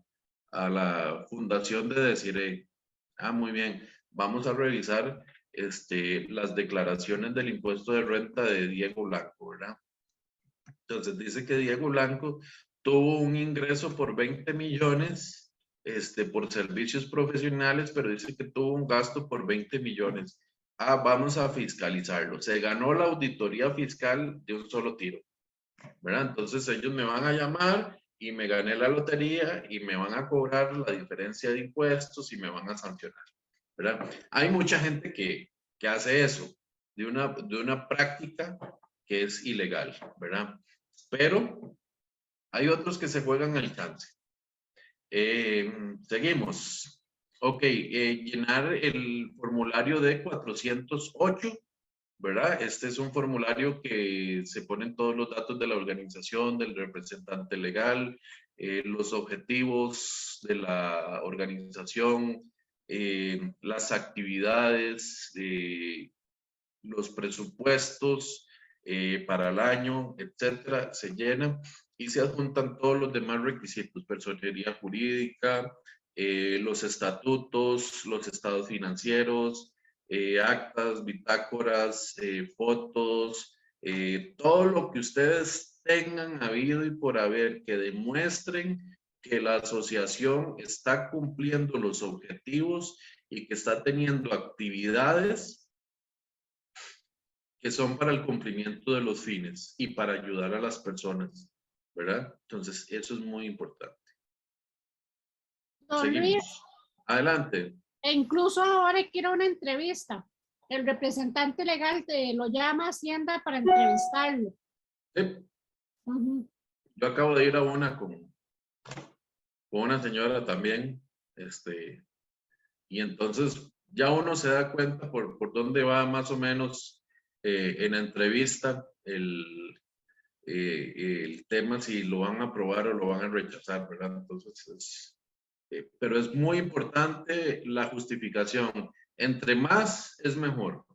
la fundación de Desiree. Ah, muy bien. Vamos a revisar las declaraciones del impuesto de renta de Diego Blanco, ¿verdad? Entonces dice que Diego Blanco tuvo un ingreso por 20 millones por servicios profesionales, pero dice que tuvo un gasto por 20 millones. Ah, vamos a fiscalizarlo. Se ganó la auditoría fiscal de un solo tiro, ¿verdad? Entonces ellos me van a llamar y me gané la lotería y me van a cobrar la diferencia de impuestos y me van a sancionar, ¿verdad? Hay mucha gente que hace eso, de una práctica que es ilegal, ¿verdad? Pero hay otros que se juegan el chance. Seguimos. Ok, llenar el formulario D408, ¿verdad? Este es un formulario que se ponen todos los datos de la organización, del representante legal, los objetivos de la organización, las actividades, los presupuestos para el año, etcétera, se llenan y se adjuntan todos los demás requisitos, personería jurídica, los estatutos, los estados financieros, actas, bitácoras, fotos, todo lo que ustedes tengan habido y por haber que demuestren que la asociación está cumpliendo los objetivos y que está teniendo actividades que son para el cumplimiento de los fines y para ayudar a las personas, ¿verdad? Entonces, eso es muy importante. Don Seguimos. Luis, Adelante. e incluso ahora que ir a una entrevista, el representante legal te lo llama a Hacienda para entrevistarlo. Sí. Yo acabo de ir a una con una señora también, y entonces ya uno se da cuenta por dónde va más o menos en la entrevista el tema, si lo van a aprobar o lo van a rechazar, ¿verdad? Entonces, pero es muy importante la justificación. Entre más es mejor.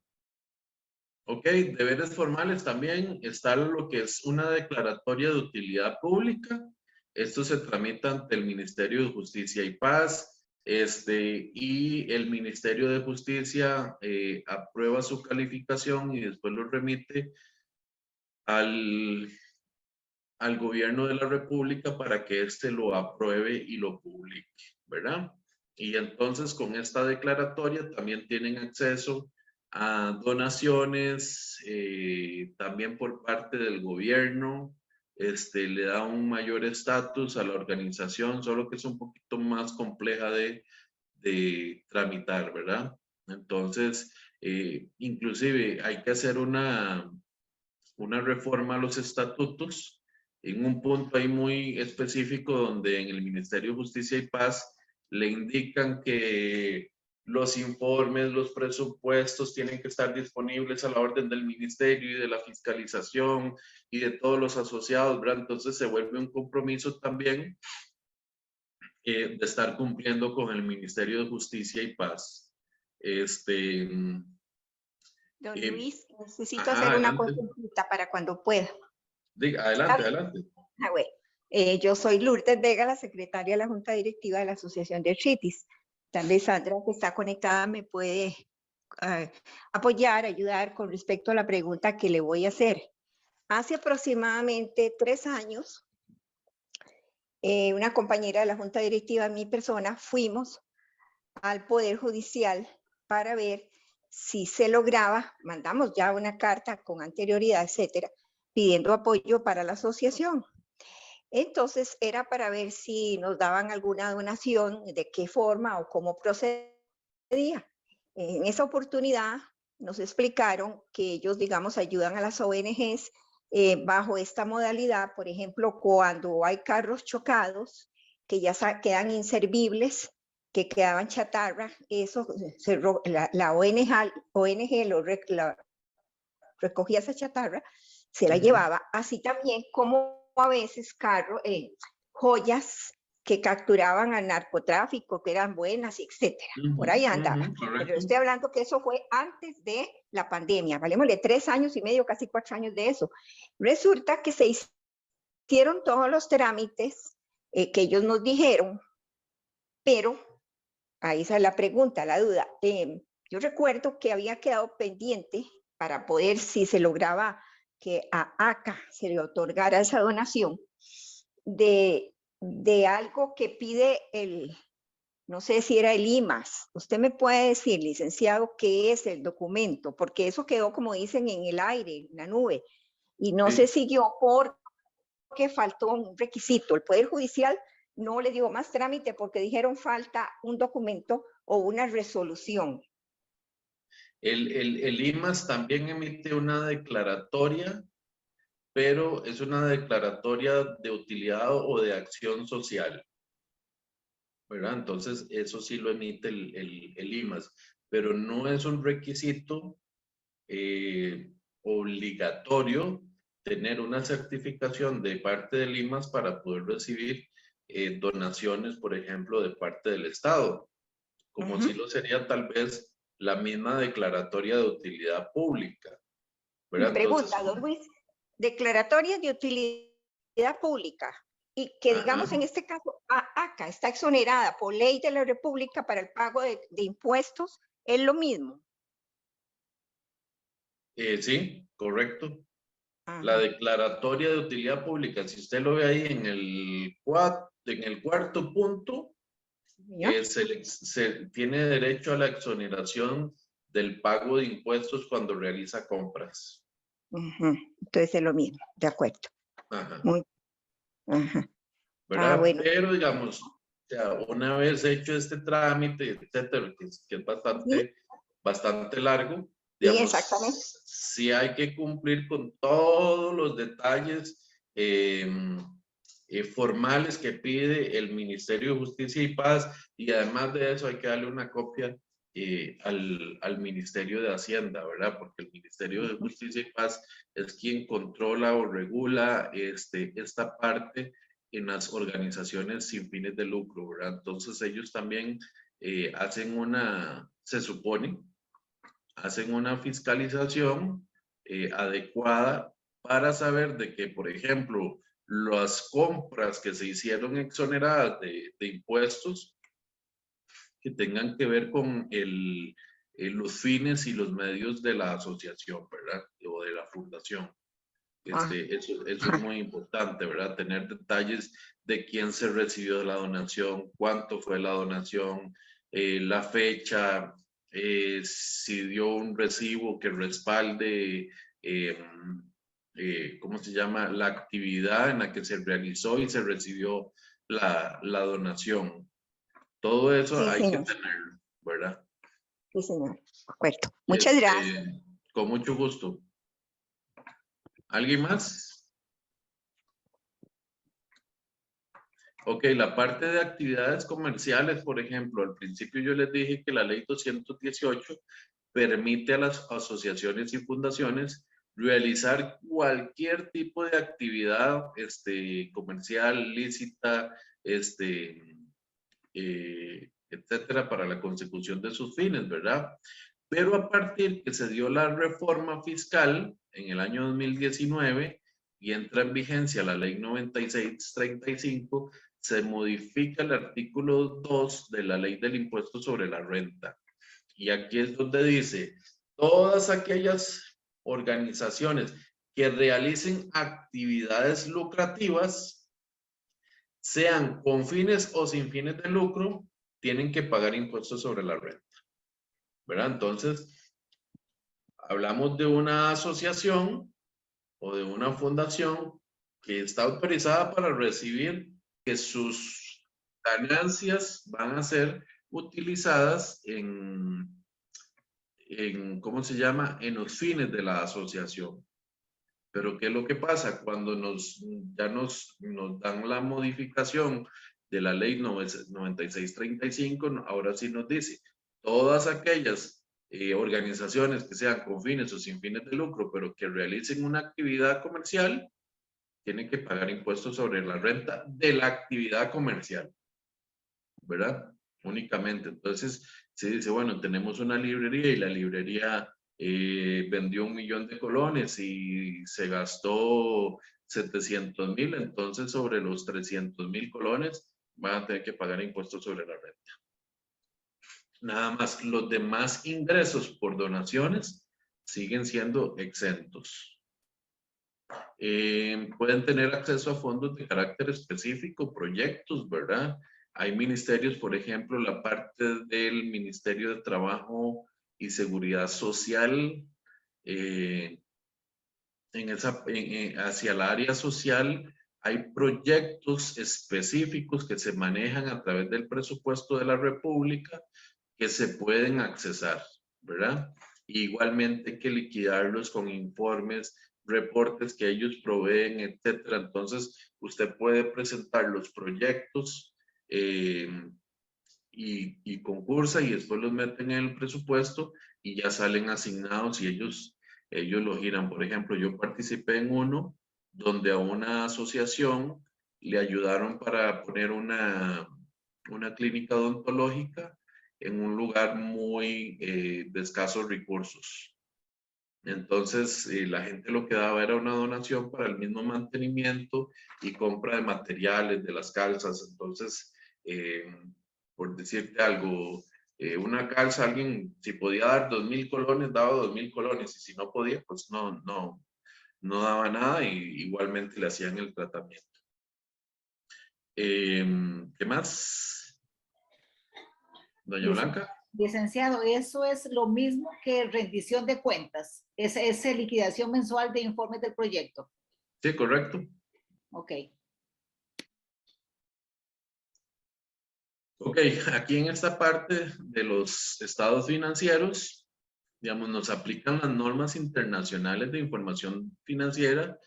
Ok, deberes formales también está lo que es una declaratoria de utilidad pública. Esto se tramita ante el Ministerio de Justicia y Paz, y el Ministerio de Justicia aprueba su calificación y después lo remite al gobierno de la República para que éste lo apruebe y lo publique, ¿verdad? Y entonces con esta declaratoria también tienen acceso a donaciones, también por parte del gobierno, le da un mayor estatus a la organización, solo que es un poquito más compleja de tramitar, ¿verdad? Entonces, inclusive hay que hacer una reforma a los estatutos en un punto ahí muy específico donde en el Ministerio de Justicia y Paz le indican que los informes, los presupuestos tienen que estar disponibles a la orden del ministerio y de la fiscalización y de todos los asociados, ¿verdad? Entonces se vuelve un compromiso también de estar cumpliendo con el Ministerio de Justicia y Paz. Don Luis, necesito hacer una consulta para cuando pueda. Diga, adelante, adelante. Bueno, yo soy Lourdes Vega, la secretaria de la Junta Directiva de la Asociación de Artritis. Tal vez Sandra, que está conectada, me puede apoyar, ayudar con respecto a la pregunta que le voy a hacer. Hace aproximadamente 3 años, una compañera de la Junta Directiva, mi persona, fuimos al Poder Judicial para ver si se lograba, mandamos ya una carta con anterioridad, etcétera, pidiendo apoyo para la asociación. Entonces era para ver si nos daban alguna donación, de qué forma o cómo procedía. En esa oportunidad nos explicaron que ellos, digamos, ayudan a las ONGs bajo esta modalidad. Por ejemplo, cuando hay carros chocados que ya quedan inservibles, que quedaban chatarra, eso la ONG recogía esa chatarra, se la llevaba, así también como a veces joyas que capturaban al narcotráfico, que eran buenas, etcétera. Por ahí andaban. Pero estoy hablando que eso fue antes de la pandemia, valémosle 3 años y medio, casi 4 años de eso. Resulta que se hicieron todos los trámites que ellos nos dijeron, pero ahí está la pregunta, la duda. Yo recuerdo que había quedado pendiente para poder, si se lograba que a ACA se le otorgara esa donación, de algo que pide no sé si era el IMAS. Usted me puede decir, licenciado, qué es el documento, porque eso quedó, como dicen, en el aire, en la nube, y no se siguió porque faltó un requisito. El Poder Judicial no le dio más trámite porque dijeron falta un documento o una resolución. El IMAS también emite una declaratoria, pero es una declaratoria de utilidad o de acción social, ¿verdad? Entonces, eso sí lo emite el IMAS, pero no es un requisito obligatorio tener una certificación de parte del IMAS para poder recibir donaciones, por ejemplo, de parte del Estado, como si lo sería tal vez la misma declaratoria de utilidad pública, ¿verdad? Me pregunta, don Luis, declaratoria de utilidad pública, y que digamos en este caso ACA está exonerada por ley de la República para el pago de impuestos, ¿es lo mismo? Sí, correcto. La declaratoria de utilidad pública, si usted lo ve ahí en el cuarto punto, se tiene derecho a la exoneración del pago de impuestos cuando realiza compras. Entonces es lo mismo, de acuerdo. ¿Verdad? Bueno. Pero digamos, o sea, una vez hecho este trámite, etcétera, que es bastante largo, digamos, sí, exactamente. Sí hay que cumplir con todos los detalles formales que pide el Ministerio de Justicia y Paz, y además de eso hay que darle una copia al Ministerio de Hacienda, ¿verdad? Porque el Ministerio de Justicia y Paz es quien controla o regula esta parte en las organizaciones sin fines de lucro, ¿verdad? Entonces ellos también hacen se supone, hacen una fiscalización adecuada para saber de que, por ejemplo, las compras que se hicieron exoneradas de impuestos que tengan que ver con los fines y los medios de la asociación, ¿verdad? O de la fundación. Eso es muy importante, ¿verdad? Tener detalles de quién se recibió la donación, cuánto fue la donación, la fecha, si dio un recibo que respalde, ¿cómo se llama? La actividad en la que se realizó y se recibió la donación. Todo eso hay que tenerlo, ¿verdad? Sí, señor. De acuerdo. Muchas gracias. Con mucho gusto. ¿Alguien más? Ok, la parte de actividades comerciales, por ejemplo, al principio yo les dije que la ley 218 permite a las asociaciones y fundaciones realizar cualquier tipo de actividad comercial, lícita, etcétera, para la consecución de sus fines, ¿verdad? Pero a partir que se dio la reforma fiscal en el año 2019 y entra en vigencia la ley 9635, se modifica el artículo 2 de la ley del impuesto sobre la renta. Y aquí es donde dice, todas aquellas organizaciones que realicen actividades lucrativas, sean con fines o sin fines de lucro, tienen que pagar impuestos sobre la renta, ¿verdad? Entonces, hablamos de una asociación o de una fundación que está autorizada para recibir que sus ganancias van a ser utilizadas ¿cómo se llama? En los fines de la asociación. Pero ¿qué es lo que pasa? Cuando ya nos dan la modificación de la ley 9635, ahora sí nos dice, todas aquellas organizaciones que sean con fines o sin fines de lucro, pero que realicen una actividad comercial, tienen que pagar impuestos sobre la renta de la actividad comercial, ¿verdad? Únicamente. Entonces, se dice, bueno, tenemos una librería y la librería vendió 1 millón de colones y se gastó 700,000, entonces sobre los 300,000 colones van a tener que pagar impuestos sobre la renta. Nada más, los demás ingresos por donaciones siguen siendo exentos. Pueden tener acceso a fondos de carácter específico, proyectos, ¿verdad? Hay ministerios, por ejemplo, la parte del Ministerio de Trabajo y Seguridad Social, hacia el área social, hay proyectos específicos que se manejan a través del presupuesto de la República que se pueden accesar, ¿verdad? Igualmente hay que liquidarlos con informes, reportes que ellos proveen, etcétera. Entonces, usted puede presentar los proyectos y concursa y después los meten en el presupuesto y ya salen asignados y ellos lo giran. Por ejemplo, yo participé en uno donde a una asociación le ayudaron para poner una clínica odontológica en un lugar muy de escasos recursos. Entonces, la gente lo que daba era una donación para el mismo mantenimiento y compra de materiales, de las calzas. Entonces, por decirte algo, una calza, alguien, si podía dar 2,000 colones, daba 2,000 colones, y si no podía, pues no daba nada, y igualmente le hacían el tratamiento. ¿Qué más? Doña Blanca. Licenciado, eso es lo mismo que rendición de cuentas. Es liquidación mensual de informes del proyecto. Sí, correcto. Ok. Ok, aquí en esta parte de los estados financieros, digamos, nos aplican las normas internacionales de información financiera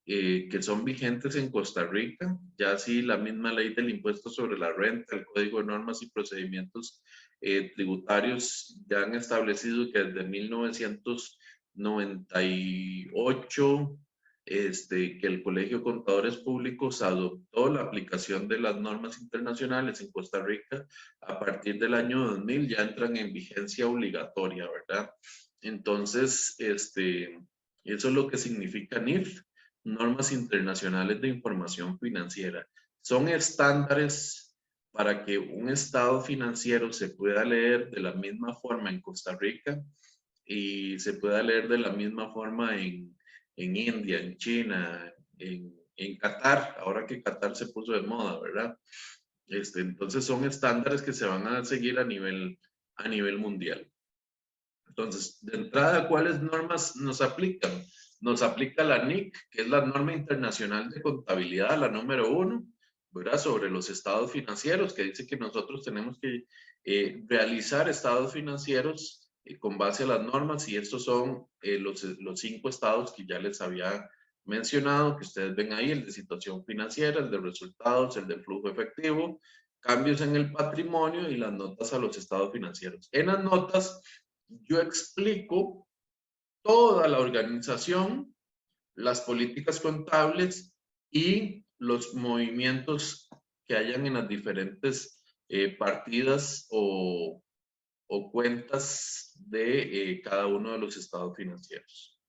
que son vigentes en Costa Rica. Ya sí, la misma ley del impuesto sobre la renta, el Código de Normas y Procedimientos Tributarios ya han establecido que desde 1998 que el Colegio de Contadores Públicos adoptó la aplicación de las normas internacionales en Costa Rica. A partir del año 2000 ya entran en vigencia obligatoria, ¿verdad? Entonces, eso es lo que significa NIF, Normas Internacionales de Información Financiera. Son estándares para que un estado financiero se pueda leer de la misma forma en Costa Rica y se pueda leer de la misma forma en India, en China, en Qatar, ahora que Qatar se puso de moda, ¿verdad? Entonces son estándares que se van a seguir a nivel mundial. Entonces, de entrada, ¿cuáles normas nos aplican? Nos aplica la NIC, que es la norma internacional de contabilidad, la número 1, ¿verdad? Sobre los estados financieros, que dice que nosotros tenemos que realizar estados financieros con base a las normas, y estos son los 5 estados que ya les había mencionado, que ustedes ven ahí, el de situación financiera, el de resultados, el de flujo efectivo, cambios en el patrimonio y las notas a los estados financieros. En las notas yo explico toda la organización, las políticas contables y los movimientos que hayan en las diferentes partidas o cuentas de cada uno de los estados financieros,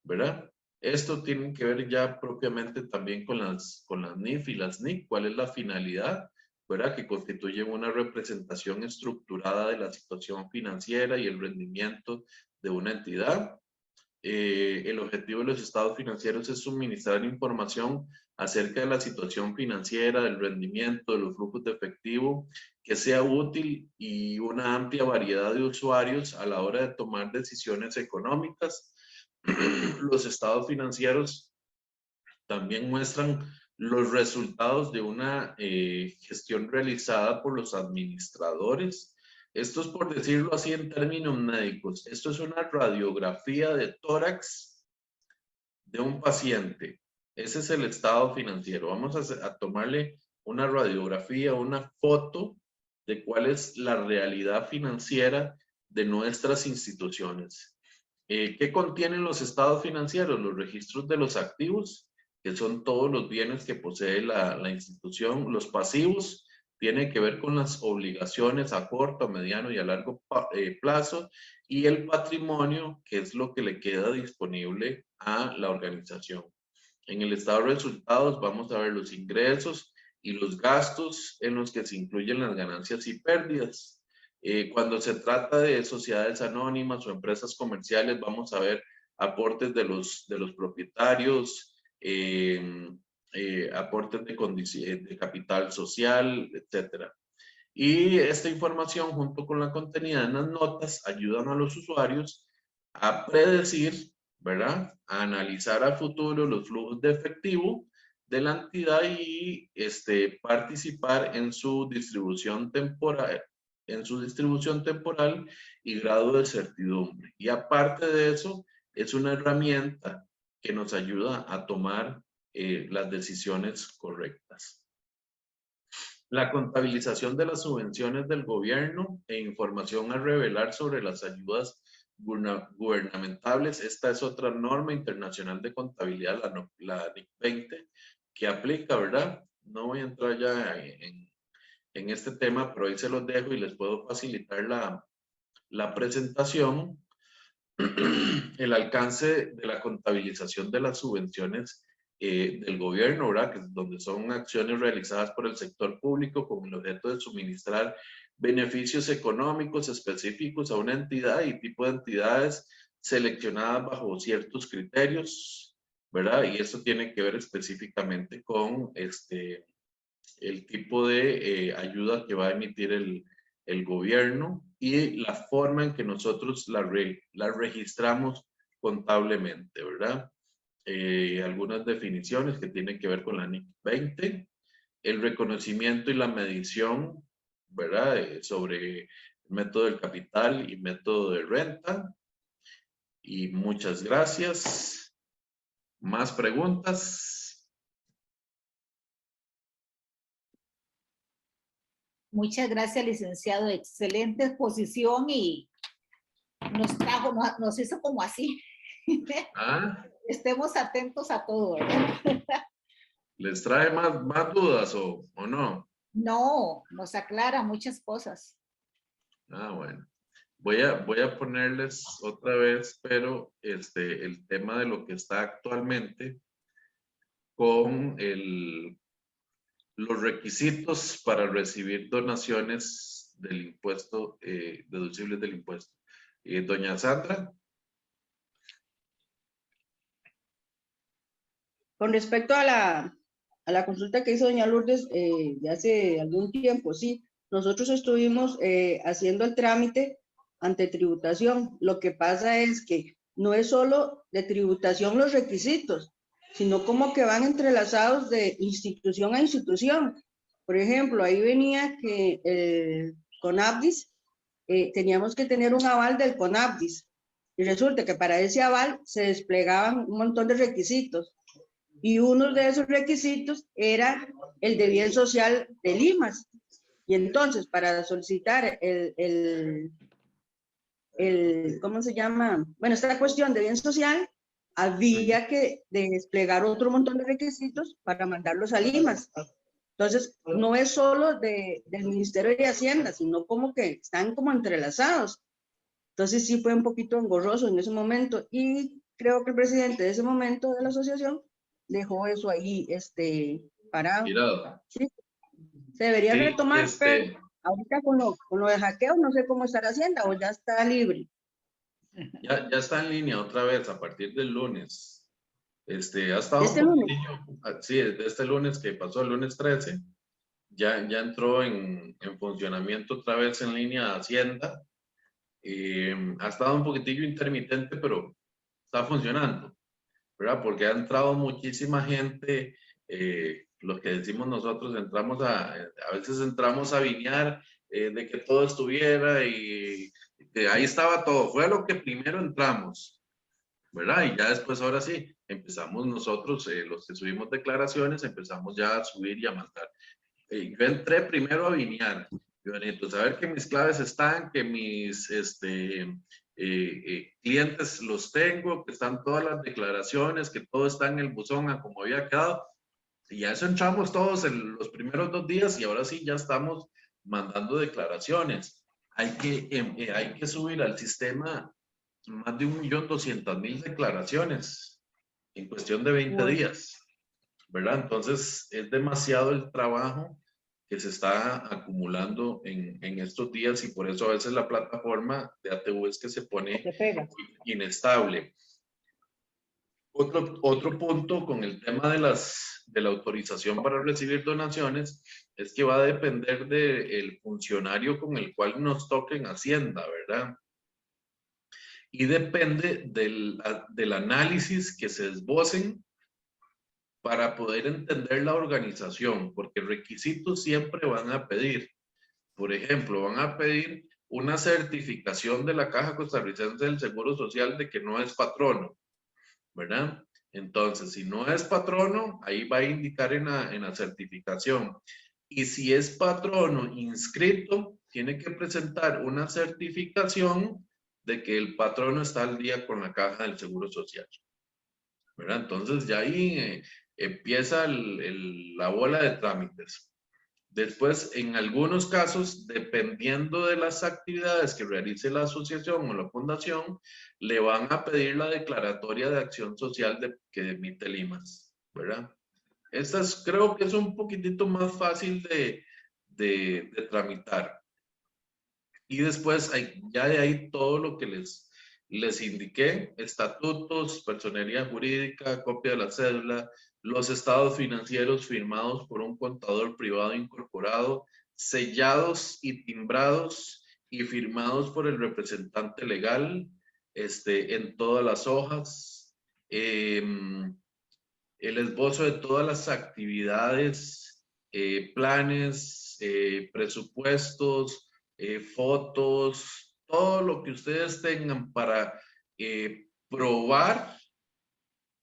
¿verdad? Esto tiene que ver ya propiamente también con las NIF y las NIC, cuál es la finalidad, ¿verdad? Que constituyen una representación estructurada de la situación financiera y el rendimiento de una entidad. El objetivo de los estados financieros es suministrar información acerca de la situación financiera, del rendimiento, de los flujos de efectivo, que sea útil y una amplia variedad de usuarios a la hora de tomar decisiones económicas. Los estados financieros también muestran los resultados de una gestión realizada por los administradores. Esto es, por decirlo así en términos médicos, esto es una radiografía de tórax de un paciente. Ese es el estado financiero. Vamos a tomarle una radiografía, una foto de cuál es la realidad financiera de nuestras instituciones. ¿Qué contienen los estados financieros? Los registros de los activos, que son todos los bienes que posee la institución. Los pasivos tienen que ver con las obligaciones a corto, mediano y a largo plazo. Y el patrimonio, que es lo que le queda disponible a la organización. En el estado de resultados vamos a ver los ingresos y los gastos en los que se incluyen las ganancias y pérdidas. Cuando se trata de sociedades anónimas o empresas comerciales, vamos a ver aportes de los propietarios, aportes de capital social, etc. Y esta información, junto con la contenida en las notas, ayudan a los usuarios a predecir, ¿verdad? A analizar a futuro los flujos de efectivo de la entidad y participar en su distribución temporal, y grado de certidumbre. Y aparte de eso, es una herramienta que nos ayuda a tomar las decisiones correctas. La contabilización de las subvenciones del gobierno e información a revelar sobre las ayudas gubernamentales. Esta es otra norma internacional de contabilidad, la NIC 20, que aplica, ¿verdad? No voy a entrar ya en este tema, pero ahí se los dejo y les puedo facilitar la presentación. El alcance de la contabilización de las subvenciones del gobierno, ¿verdad? Que donde son acciones realizadas por el sector público con el objeto de suministrar beneficios económicos específicos a una entidad y tipo de entidades seleccionadas bajo ciertos criterios, ¿verdad? Y esto tiene que ver específicamente con el tipo de ayuda que va a emitir el gobierno y la forma en que nosotros la registramos contablemente, ¿verdad? Algunas definiciones que tienen que ver con la NIC 20, el reconocimiento y la medición, ¿verdad? Sobre el método del capital y método de renta. Y muchas gracias. ¿Más preguntas? Muchas gracias, licenciado. Excelente exposición y nos hizo como así. ¿Ah? Estemos atentos a todo, ¿verdad? ¿Les trae más dudas o no? No, nos aclara muchas cosas. Ah, bueno. Voy a ponerles otra vez, pero el tema de lo que está actualmente con los requisitos para recibir donaciones del impuesto, deducibles del impuesto. Doña Sandra. Con respecto a la consulta que hizo doña Lourdes de hace algún tiempo, sí, nosotros estuvimos haciendo el trámite ante tributación. Lo que pasa es que no es solo de tributación los requisitos, sino como que van entrelazados de institución a institución. Por ejemplo, ahí venía que CONAPDIS, teníamos que tener un aval del CONAPDIS. Y resulta que para ese aval se desplegaban un montón de requisitos. Y uno de esos requisitos era el de bien social de Limas. Y entonces, para solicitar ¿cómo se llama? Bueno, esta cuestión de bien social, había que desplegar otro montón de requisitos para mandarlos a Limas. Entonces, no es solo del Ministerio de Hacienda, sino como que están como entrelazados. Entonces, sí fue un poquito engorroso en ese momento. Y creo que el presidente de ese momento de la asociación dejó eso ahí parado. Mirado. Sí. Se debería Sí, retomar, pero ahorita con lo de hackeo no sé cómo estará Hacienda o ya está libre. Ya está en línea otra vez a partir del lunes. Ha estado ¿Este un lunes? poquillo, sí, este lunes que pasó, el lunes 13, ya entró en funcionamiento otra vez en línea Hacienda. Ha estado un poquitillo intermitente, pero está funcionando, ¿verdad? Porque ha entrado muchísima gente, lo que decimos nosotros, a veces entramos a viñar de que todo estuviera y que ahí estaba todo, fue lo que primero entramos, ¿verdad? Y ya después, ahora sí, empezamos nosotros, los que subimos declaraciones, empezamos ya a subir y a mandar. Yo entré primero a vinear, yo necesito saber que mis claves están, que mis clientes los tengo, que están todas las declaraciones, que todo está en el buzón a como había quedado. Y ya eso entramos todos en los primeros 2 días y ahora sí ya estamos mandando declaraciones. Hay que subir al sistema más de 1.200.000 declaraciones en cuestión de 20 días. ¿Verdad? Entonces es demasiado el trabajo que se está acumulando en estos días y por eso a veces la plataforma de ATV es que se pone inestable. Otro punto con el tema de la autorización para recibir donaciones es que va a depender del funcionario con el cual nos toque en Hacienda, ¿verdad? Y depende del análisis que se esbocen para poder entender la organización, porque requisitos siempre van a pedir. Por ejemplo, van a pedir una certificación de la Caja Costarricense del Seguro Social de que no es patrono, ¿verdad? Entonces, si no es patrono, ahí va a indicar en la certificación. Y si es patrono inscrito, tiene que presentar una certificación de que el patrono está al día con la Caja del Seguro Social, ¿verdad? Entonces, ya ahí empieza la bola de trámites. Después, en algunos casos, dependiendo de las actividades que realice la asociación o la fundación, le van a pedir la declaratoria de acción social que emite Limas, ¿verdad? Esta creo que es un poquitito más fácil de tramitar. Y después, ya de ahí todo lo que les indiqué, estatutos, personería jurídica, copia de la cédula, los estados financieros firmados por un contador privado incorporado, sellados y timbrados y firmados por el representante legal en todas las hojas, el esbozo de todas las actividades, planes, presupuestos, fotos, todo lo que ustedes tengan para probar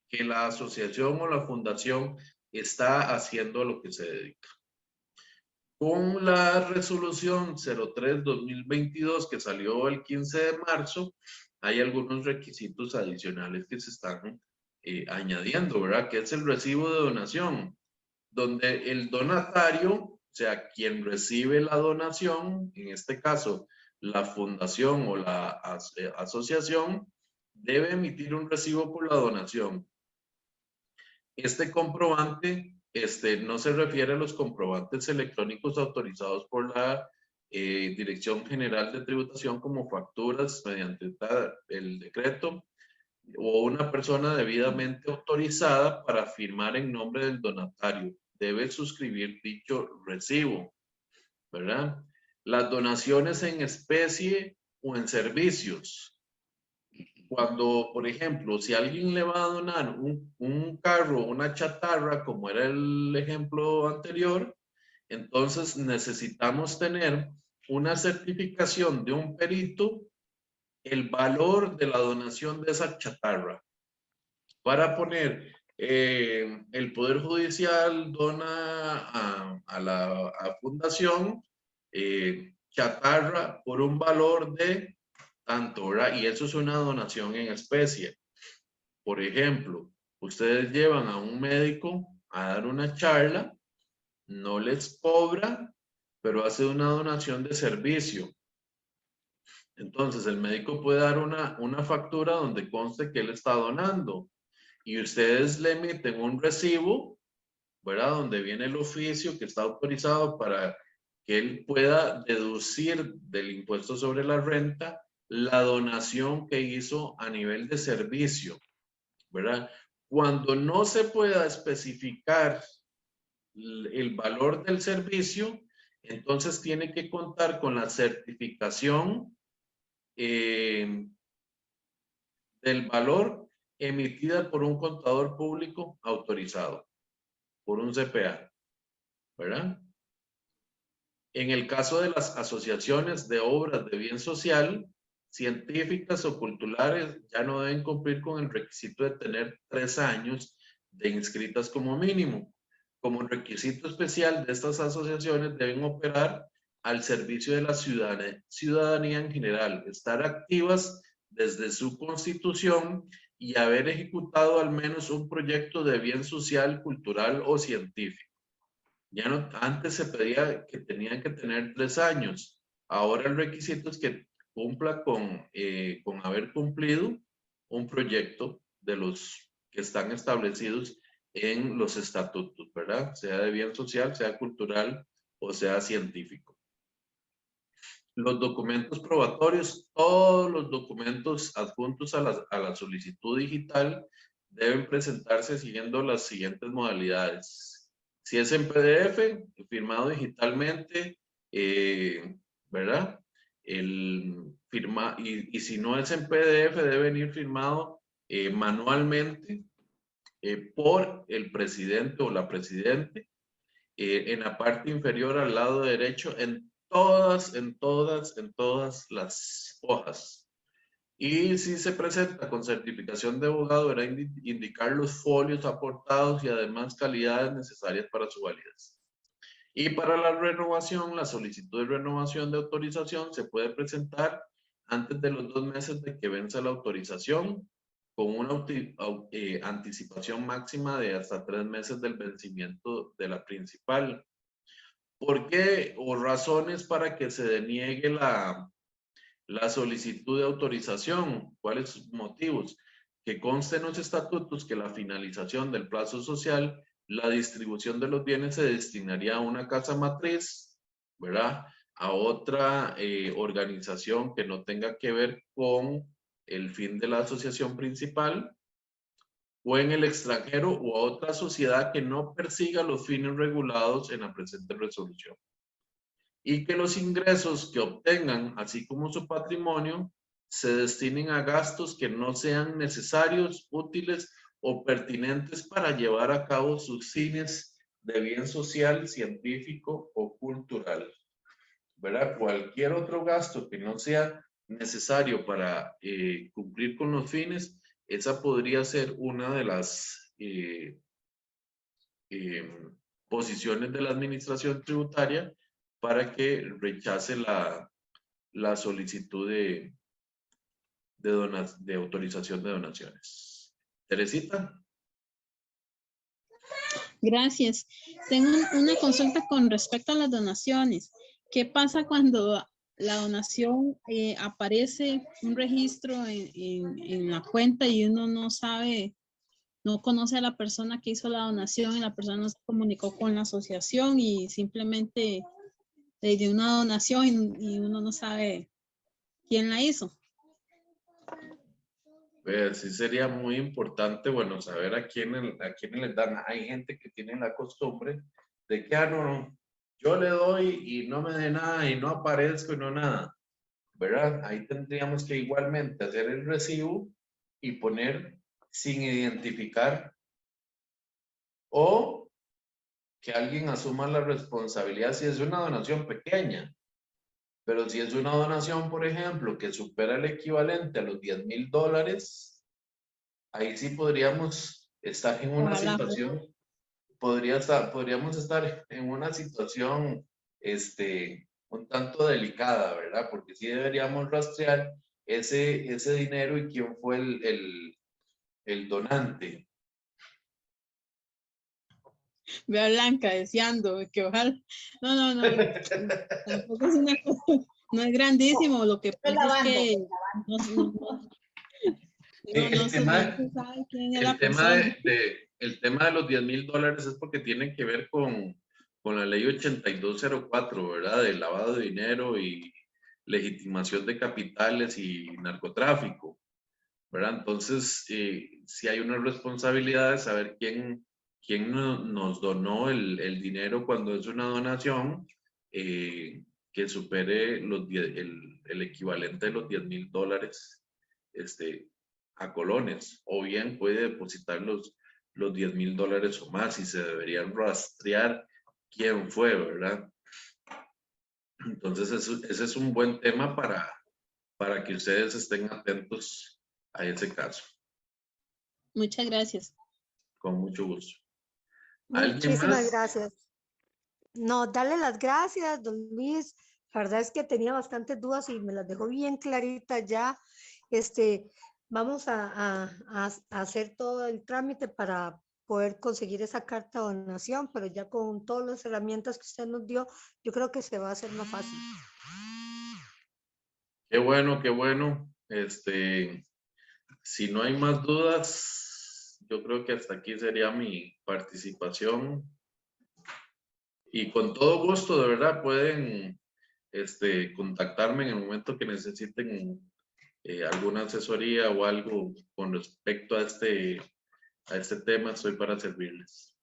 que la asociación o la fundación está haciendo lo que se dedica. Con la resolución 03-2022 que salió el 15 de marzo, hay algunos requisitos adicionales que se están añadiendo, ¿verdad? Que es el recibo de donación, donde el donatario, o sea, quien recibe la donación, en este caso, la fundación o la asociación, debe emitir un recibo por la donación. Este comprobante no se refiere a los comprobantes electrónicos autorizados por la Dirección General de Tributación como facturas mediante el decreto o una persona debidamente autorizada para firmar en nombre del donatario. Debe suscribir dicho recibo, ¿verdad? Las donaciones en especie o en servicios. Cuando, por ejemplo, si alguien le va a donar un carro, una chatarra, como era el ejemplo anterior, entonces necesitamos tener una certificación de un perito el valor de la donación de esa chatarra. Para poner, el Poder Judicial dona a la fundación chatarra por un valor de tanto, ¿verdad? Y eso es una donación en especie. Por ejemplo, ustedes llevan a un médico a dar una charla, no les cobra, pero hace una donación de servicio. Entonces, el médico puede dar una factura donde conste que él está donando y ustedes le emiten un recibo, ¿verdad? Donde viene el oficio que está autorizado para que él pueda deducir del impuesto sobre la renta la donación que hizo a nivel de servicio, ¿verdad? Cuando no se pueda especificar el valor del servicio, entonces tiene que contar con la certificación del valor emitida por un contador público autorizado, por un CPA, ¿verdad? En el caso de las asociaciones de obras de bien social, científicas o culturales, ya no deben cumplir con el requisito de tener 3 años de inscritas como mínimo. Como requisito especial de estas asociaciones deben operar al servicio de la ciudadanía en general, estar activas desde su constitución y haber ejecutado al menos un proyecto de bien social, cultural o científico. Ya no, antes se pedía que tenían que tener 3 años. Ahora el requisito es que cumpla con haber cumplido un proyecto de los que están establecidos en los estatutos, ¿verdad? Sea de bien social, sea cultural o sea científico. Los documentos probatorios, todos los documentos adjuntos a la solicitud digital deben presentarse siguiendo las siguientes modalidades. Si es en PDF, firmado digitalmente, ¿verdad? Y si no es en PDF, debe venir firmado manualmente por el presidente o la presidente en la parte inferior al lado derecho en todas las hojas. Y si se presenta con certificación de abogado, deberá indicar los folios aportados y además calidades necesarias para su validez. Y para la renovación, la solicitud de renovación de autorización se puede presentar antes de los 2 meses de que venza la autorización, con una anticipación máxima de hasta 3 meses del vencimiento de la principal. ¿Por qué? O razones para que se deniegue la solicitud de autorización. ¿Cuáles motivos? Que conste en los estatutos que la finalización del plazo social, la distribución de los bienes se destinaría a una casa matriz, ¿verdad? A otra organización que no tenga que ver con el fin de la asociación principal, o en el extranjero o a otra sociedad que no persiga los fines regulados en la presente resolución. Y que los ingresos que obtengan, así como su patrimonio, se destinen a gastos que no sean necesarios, útiles o pertinentes para llevar a cabo sus fines de bien social, científico o cultural. ¿Verdad? Cualquier otro gasto que no sea necesario para cumplir con los fines, esa podría ser una de las posiciones de la administración tributaria para que rechace la solicitud de autorización de donaciones. Teresita. Gracias. Tengo una consulta con respecto a las donaciones. ¿Qué pasa cuando la donación aparece un registro en la cuenta y uno no sabe, no conoce a la persona que hizo la donación y la persona no se comunicó con la asociación y simplemente le dio una donación y uno no sabe quién la hizo? Pues sí sería muy importante, bueno, saber a quiénes les dan. Hay gente que tiene la costumbre de que, no, yo le doy y no me dé nada y no aparezco y no nada, ¿verdad? Ahí tendríamos que igualmente hacer el recibo y poner sin identificar o que alguien asuma la responsabilidad si es una donación pequeña, Pero si es una donación, por ejemplo, que supera el equivalente a los $10,000, ahí sí podríamos estar en una Ojalá. situación, podríamos estar en una situación un tanto delicada, ¿verdad? Porque sí deberíamos rastrear ese dinero y quién fue el donante. Veo a Blanca deseando que ojalá. No. Tampoco es una cosa, no es grandísimo. Lo que pasa es que no se sabe quién es la persona. El tema de los $10,000 es porque tiene que ver con la ley 8204, ¿verdad? De lavado de dinero y legitimación de capitales y narcotráfico, ¿verdad? Entonces, sí hay una responsabilidad de saber quién nos donó el dinero cuando es una donación que supere el equivalente de los $10,000 a colones, o bien puede depositar los $10,000 o más, y se deberían rastrear quién fue, ¿verdad? Entonces, ese es un buen tema para que ustedes estén atentos a ese caso. Muchas gracias. Con mucho gusto. ¿Alguien Muchísimas más? gracias. No, darle las gracias, don Luis. La verdad es que tenía bastantes dudas y me las dejó bien claritas ya. Vamos a hacer todo el trámite para poder conseguir esa carta de donación, pero ya con todas las herramientas que usted nos dio, yo creo que se va a hacer más fácil. Qué bueno, qué bueno. Si no hay más dudas, yo creo que hasta aquí sería mi participación. Y con todo gusto, de verdad, pueden contactarme en el momento que necesiten alguna asesoría o algo con respecto a este tema. Estoy para servirles.